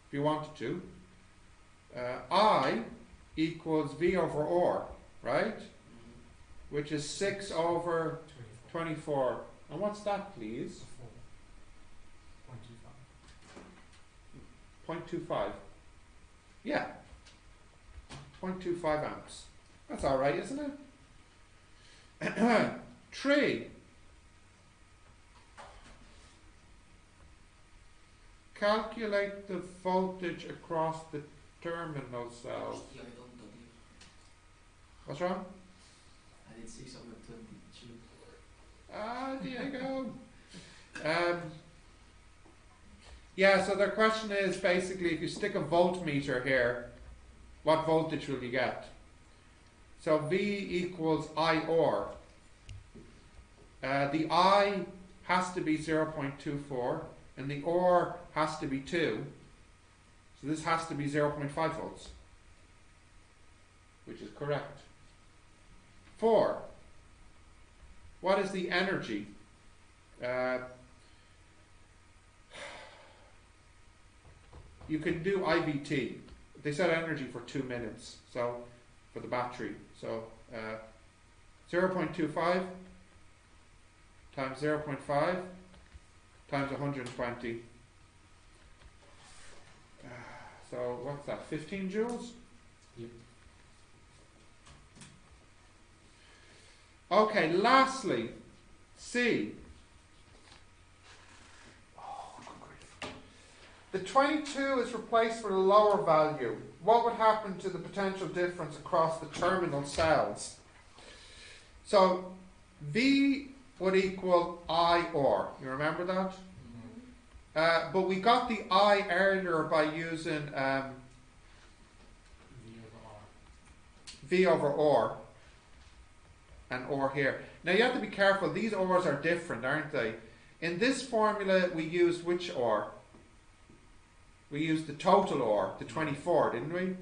if you wanted to, I equals V over R, right? Which is 6 over 24. And what's that, please? 0.25. Yeah. 0.25 amps. That's alright, isn't it? 3. Calculate the voltage across the terminal cells. Yeah, I don't know. What's wrong? I did 6 over 22. Ah, Diego. Yeah, so their question is basically if you stick a voltmeter here, what voltage will you get? So V equals IR. The I has to be 0.24 and the R has to be 2. So this has to be 0.5 volts, which is correct. 4. What is the energy? You can do IVT. They said energy for 2 minutes, so for the battery. So 0.25 times 0.5 times 120. So what's that? 15 joules? Yep. Okay, lastly, C. The 22 is replaced with a lower value. What would happen to the potential difference across the terminal cells? So V would equal IR. You remember that? But we got the I earlier by using V over R and R here. Now you have to be careful. These R's are different, aren't they? In this formula we used which R? We used the total R, the 24, didn't we? Yeah.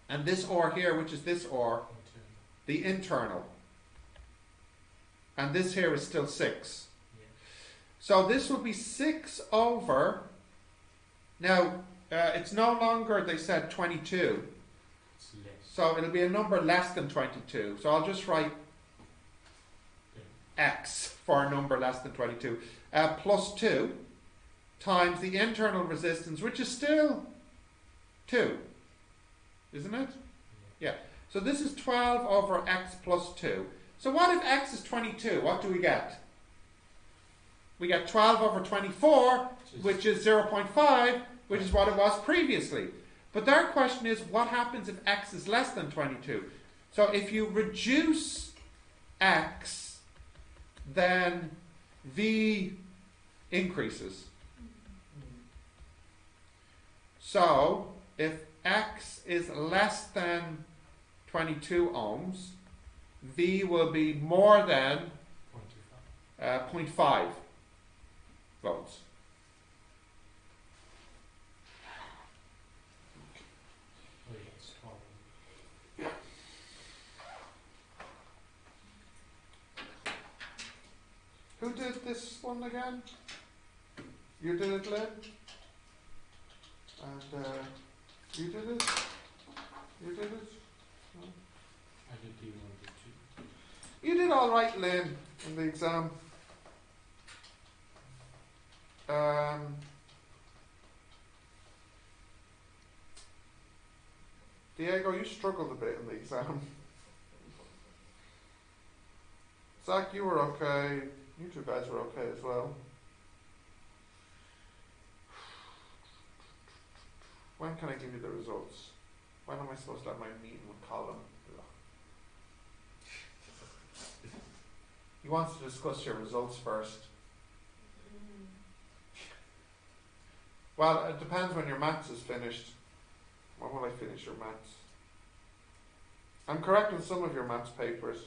And this R here, which is this R, the internal. And this here is still 6. Yeah. So this will be 6 over, now it's no longer, they said 22. It's less. So it'll be a number less than 22. So I'll just write X for a number less than 22. Plus 2 times the internal resistance, which is still 2. Isn't it? Yeah. So this is 12 over X plus 2. So what if X is 22? What do we get? We get 12 over 24, which is 0.5, which is what it was previously. But their question is, what happens if X is less than 22? So if you reduce X, then V increases. So if X is less than 22 ohms, V will be more than 0.5 volts. Oh, yeah, it's 12. Who did this one again? You did it, Lynn? And you did it? You did it? No? I did D1, D2. You did all right, Lynn, in the exam. Diego, you struggled a bit in the exam. Zach, you were okay. You two guys were okay as well. When can I give you the results? When am I supposed to have my meeting with Colin? He wants to discuss your results first. Well, it depends when your maths is finished. When will I finish your maths? I'm correcting some of your maths papers.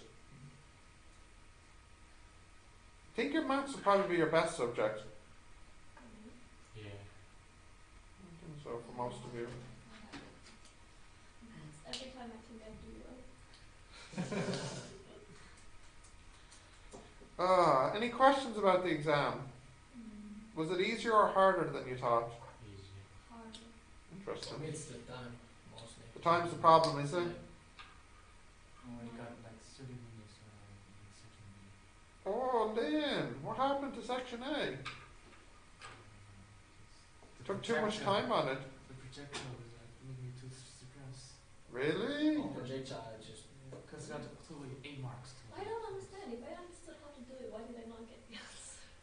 I think your maths will probably be your best subject. Yeah. I think so for most of you. Every time I think I do well. Any questions about the exam? Was it easier or harder than you thought? Easy. Harder. Interesting. For me, it's the time mostly. The time's the problem, is it? Oh, I got like 30 minutes in section B. Oh, Lynn, what happened to section A? Took too much time on it. The projector was made me too stressed. Really? Oh, projectile just. Because I got totally 8 marks. I don't understand. If I understood how to do it, why did I not get the answer?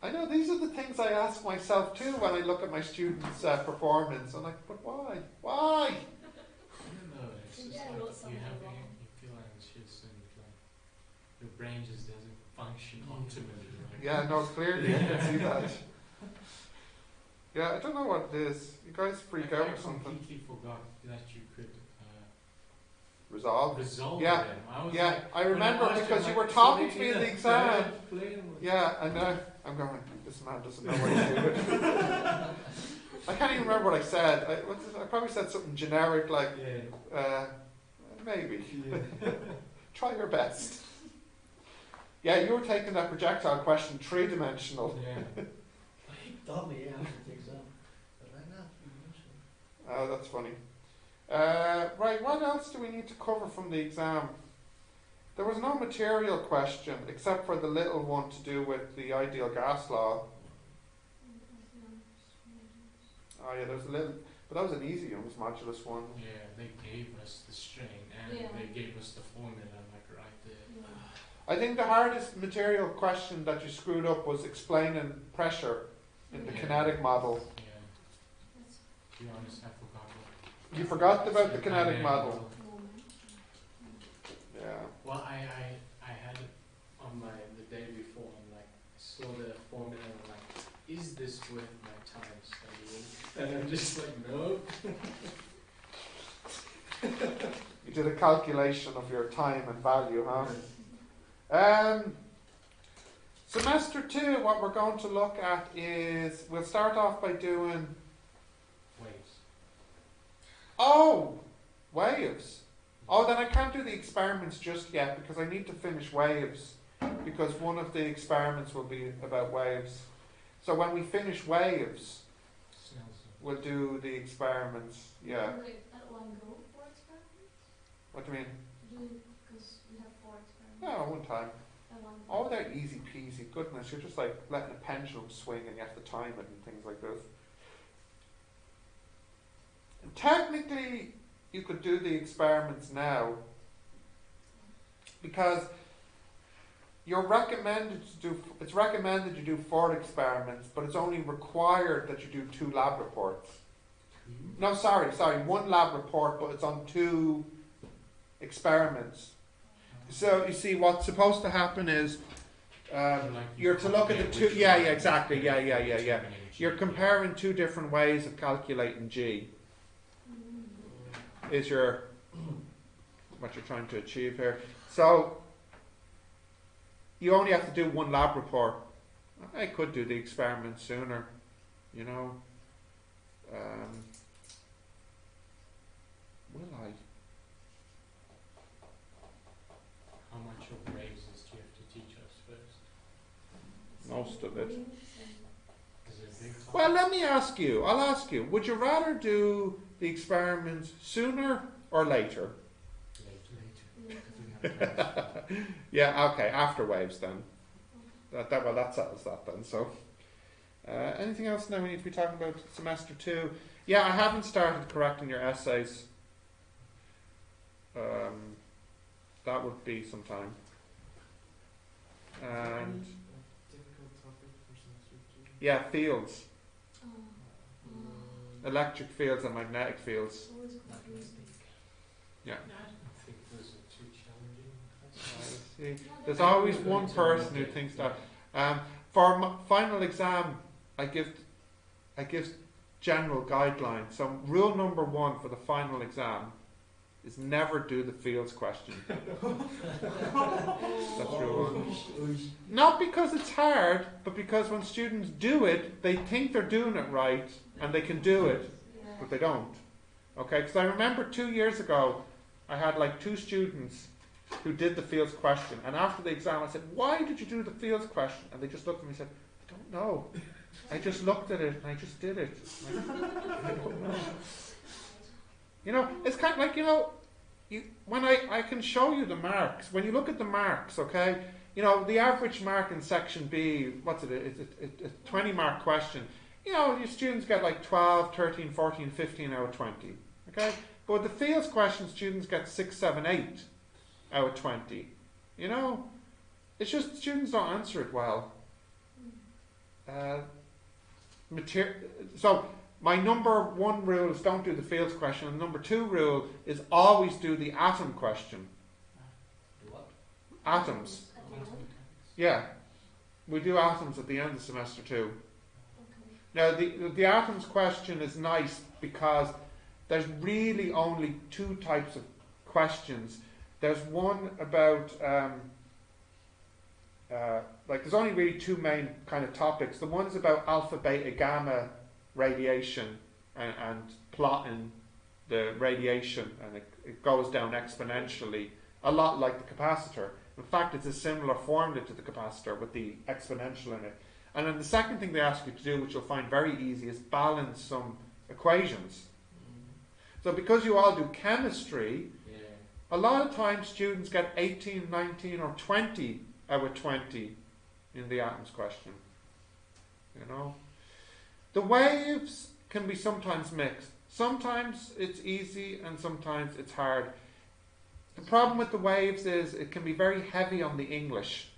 I know, these are the things I ask myself too when I look at my students' performance. I'm like, but why? Why? I don't know, it's just Yeah, I like wrote something wrong. you feel anxious and like your brain just doesn't function optimally. Like, Yeah, no, clearly I can see that. Yeah, I don't know what it is. You guys freak out I or something. completely forgot that you could Resolve? resolve Yeah. them. I was Yeah, like, I when remember asked because them, you were like, talking so to me in they the need a exam. third plane with- Yeah, I know. I'm going, this man doesn't know what he's doing. I can't even remember what I said. I probably said something generic like, Yeah. maybe. Yeah. Try your best. Yeah, you were taking that projectile question three-dimensional. Yeah. He taught me after the exam. But right now, three-dimensional. Oh, that's funny. Right, what else do we need to cover from the exam? There was no material question except for the little one to do with the ideal gas law. Oh yeah, there's a little, but that was an easy Young's modulus one. Yeah, they gave us the string and Yeah. they gave us the formula like right there. I think the hardest material question that you screwed up was explaining pressure in the Yeah. kinetic model. Yeah. To be honest, I forgot what. You forgot about the kinetic model. Yeah. Well, I had it on the day before and like I saw the formula and I'm like, is this worth my time studying? And I'm just like, no. You did a calculation of your time and value, huh? Semester 2, what we're going to look at is, we'll start off by doing, Waves. oh, waves. Oh, then I can't do the experiments just yet because I need to finish waves because one of the experiments will be about waves. So when we finish waves, Snelson. we'll do the experiments. Yeah. Do it at one go, 4 experiments? What do you mean? Because we have 4 experiments. No, one time. At one time. Oh, they're easy peasy. Goodness, you're just like letting a pendulum swing and you have to time it and things like this. And technically, you could do the experiments now because you're recommended to do. It's recommended you do 4 experiments, but it's only required that you do 2 lab reports. No, sorry, 1 lab report, but it's on 2 experiments. So you see, what's supposed to happen is you're to look at the 2. Yeah, exactly. Yeah. You're comparing 2 different ways of calculating G. Is your what you're trying to achieve here. So you only have to do 1 lab report. I could do the experiment sooner, you know. Will I? How much of waves do you have to teach us first? Most of it. Is it big time? Well, let me ask you. I'll ask you. Would you rather do the experiments sooner or later? Later. Because we have waves. Yeah. Okay. After waves, then. That settles that then. So, Anything else now we need to be talking about semester 2? Yeah, I haven't started correcting your essays. That would be some time. And difficult topic for semester 2. yeah, fields, Oh. electric fields and magnetic fields. Always Not confused. mistake. Yeah. I think those are too challenging. See, there's always one person who thinks that. For my final exam, I give general guidelines. So rule number 1 for the final exam is never do the fields question. That's rule 1. Not because it's hard, but because when students do it, they think they're doing it right and they can do it, but they don't. Okay, because I remember 2 years ago, I had like 2 students who did the fields question, and after the exam I said, why did you do the fields question? And they just looked at me and said, I don't know. I just looked at it and I just did it. I don't know. You know, it's kind of like, you know, when I can show you the marks, when you look at the marks, okay, you know, the average mark in section B, what's it, it's a 20 mark question. You know, your students get like 12, 13, 14, 15 out of 20, okay? But with the fields question, students get 6, 7, 8 out of 20. You know, it's just students don't answer it well. So my number 1 rule is don't do the fields question, and number 2 rule is always do the atom question. Do what? Atoms. Yeah, we do atoms at the end of semester 2. Okay. Now the atoms question is nice because there's really only 2 types of questions. There's one about like there's only really 2 main kind of topics. The one is about alpha, beta, gamma radiation and plotting the radiation, and it goes down exponentially, a lot like the capacitor. In fact, it's a similar formula to the capacitor with the exponential in it. And then the second thing they ask you to do, which you'll find very easy, is balance some equations. So because you all do chemistry, a lot of times students get 18, 19 or 20 out of 20 in the atoms question. You know? The waves can be sometimes mixed. Sometimes it's easy and sometimes it's hard. The problem with the waves is it can be very heavy on the English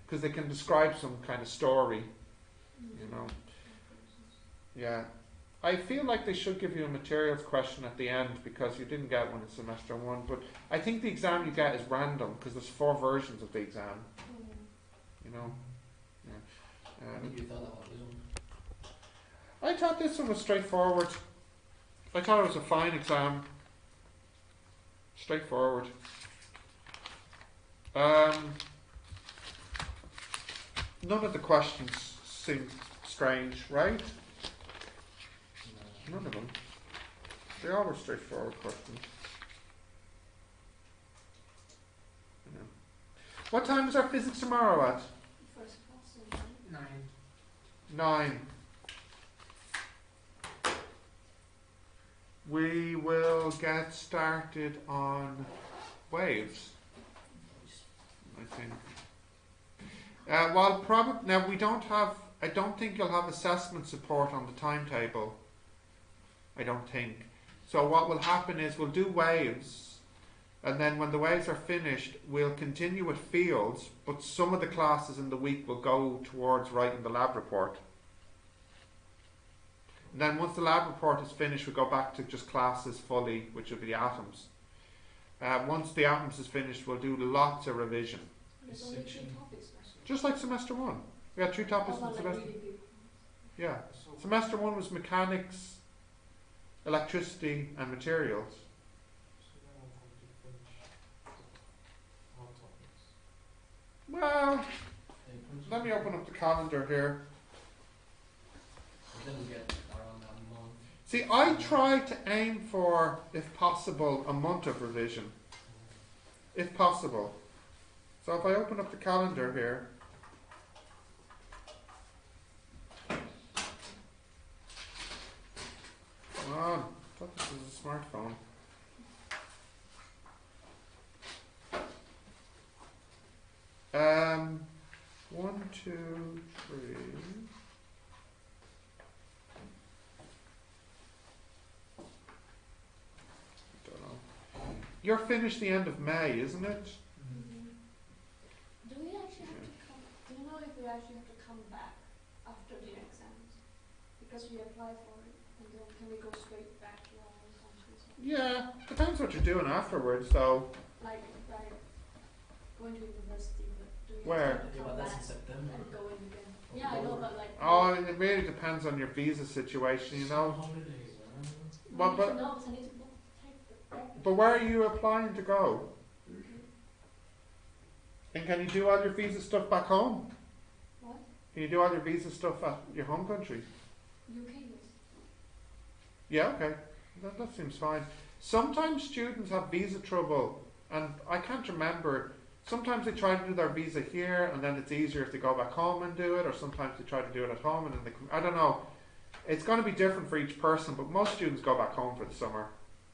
because they can describe some kind of story, you know. Yeah. I feel like they should give you a materials question at the end because you didn't get one in semester 1, but I think the exam you get is random because there's 4 versions of the exam, you know. Yeah. What did you thought about this one? I thought this one was straightforward. I thought it was a fine exam. Straightforward. None of the questions seem strange, right? None of them. They all were straightforward questions. Yeah. What time is our physics tomorrow at? First class. 9. 9. We will get started on waves, I think. Now we don't have, I don't think you'll have assessment support on the timetable. I don't think. So what will happen is we'll do waves, and then when the waves are finished, we'll continue with fields, but some of the classes in the week will go towards writing the lab report. And then once the lab report is finished, we go back to just classes fully, which will be the atoms. Once the atoms is finished, we'll do lots of revision. There's only 3 topics. Just like semester 1. We had 3 topics in semester. Yeah. Semester 1 was mechanics, electricity, and materials. Well, let me open up the calendar here. Then we get around a month. See, I try to aim for, if possible, a month of revision. If possible. So if I open up the calendar here. Come on, I thought this was a smartphone. 1, 2, 3, you're finished the end of May, isn't it? Do we actually have to come, do you know if we actually have to come back after the exams? Because we apply for it, and then can we go straight back to our own countries? Yeah, depends what you're doing afterwards, though. Like going to university, but do we Where? have to Yeah, come but that's in back September. and go in again? Yeah, I know, but like. Oh, it really depends on your visa situation, you know. Holidays, Well, but No, because I need to go take the break. but where are you applying to go? And can you do all your visa stuff back home? What? Can you do all your visa stuff at your home country? UK is. Yeah, okay. That seems fine. Sometimes students have visa trouble, and I can't remember. Sometimes they try to do their visa here, and then it's easier if they go back home and do it, or sometimes they try to do it at home and then they come. I don't know. It's going to be different for each person, but most students go back home for the summer,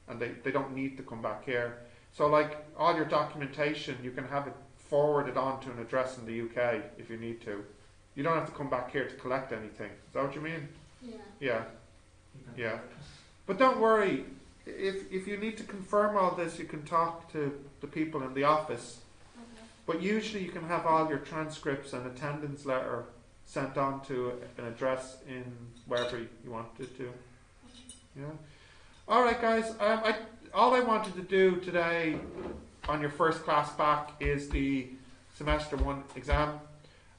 and they don't need to come back here. So, like, all your documentation, you can have it forwarded on to an address in the UK if you need to. You don't have to come back here to collect anything. Is that what you mean? Yeah. Yeah. Yeah. But don't worry, if you need to confirm all this, you can talk to the people in the office. Okay. But usually you can have all your transcripts and attendance letter sent on to an address in wherever you wanted to. Yeah. All right, guys. All I wanted to do today on your first class back is the semester 1 exam.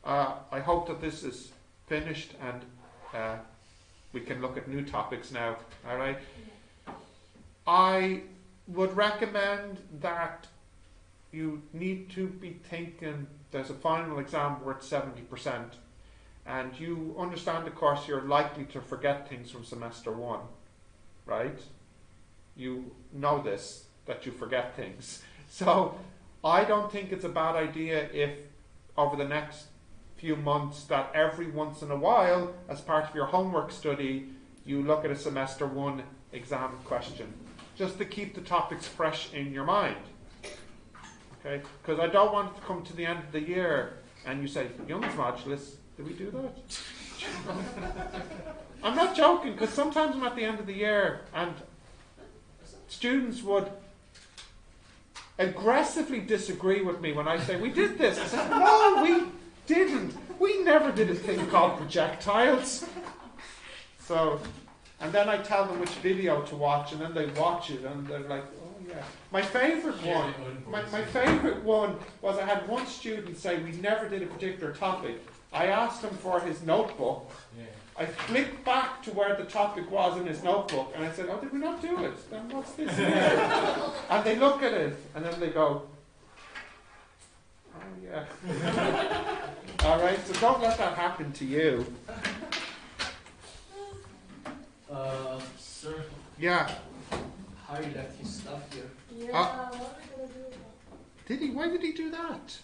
I hope that this is finished and we can look at new topics now. All right. Yeah. I would recommend that you need to be thinking there's a final exam worth 70%, and you understand, of course, you're likely to forget things from semester 1, right? You know this, that you forget things. So I don't think it's a bad idea if over the next few months that every once in a while, as part of your homework study, you look at a semester 1 exam question, just to keep the topics fresh in your mind. Okay? Because I don't want it to come to the end of the year and you say, Young's modulus, did we do that? I'm not joking, because sometimes I'm at the end of the year and students would aggressively disagree with me when I say, we did this. I said, no, we didn't. We never did a thing called projectiles. So, and then I tell them which video to watch, and then they watch it, and they're like, oh yeah. My favourite one, my favourite one was I had one student say we never did a particular topic. I asked him for his notebook. Yeah. I flicked back to where the topic was in his notebook, and I said, oh, did we not do it? Then what's this here? And they look at it, and then they go, oh yeah. Alright, so don't let that happen to you. Sir, Yeah. Harry left his stuff here. Yeah, what are we gonna do about it? Did he? Why did he do that?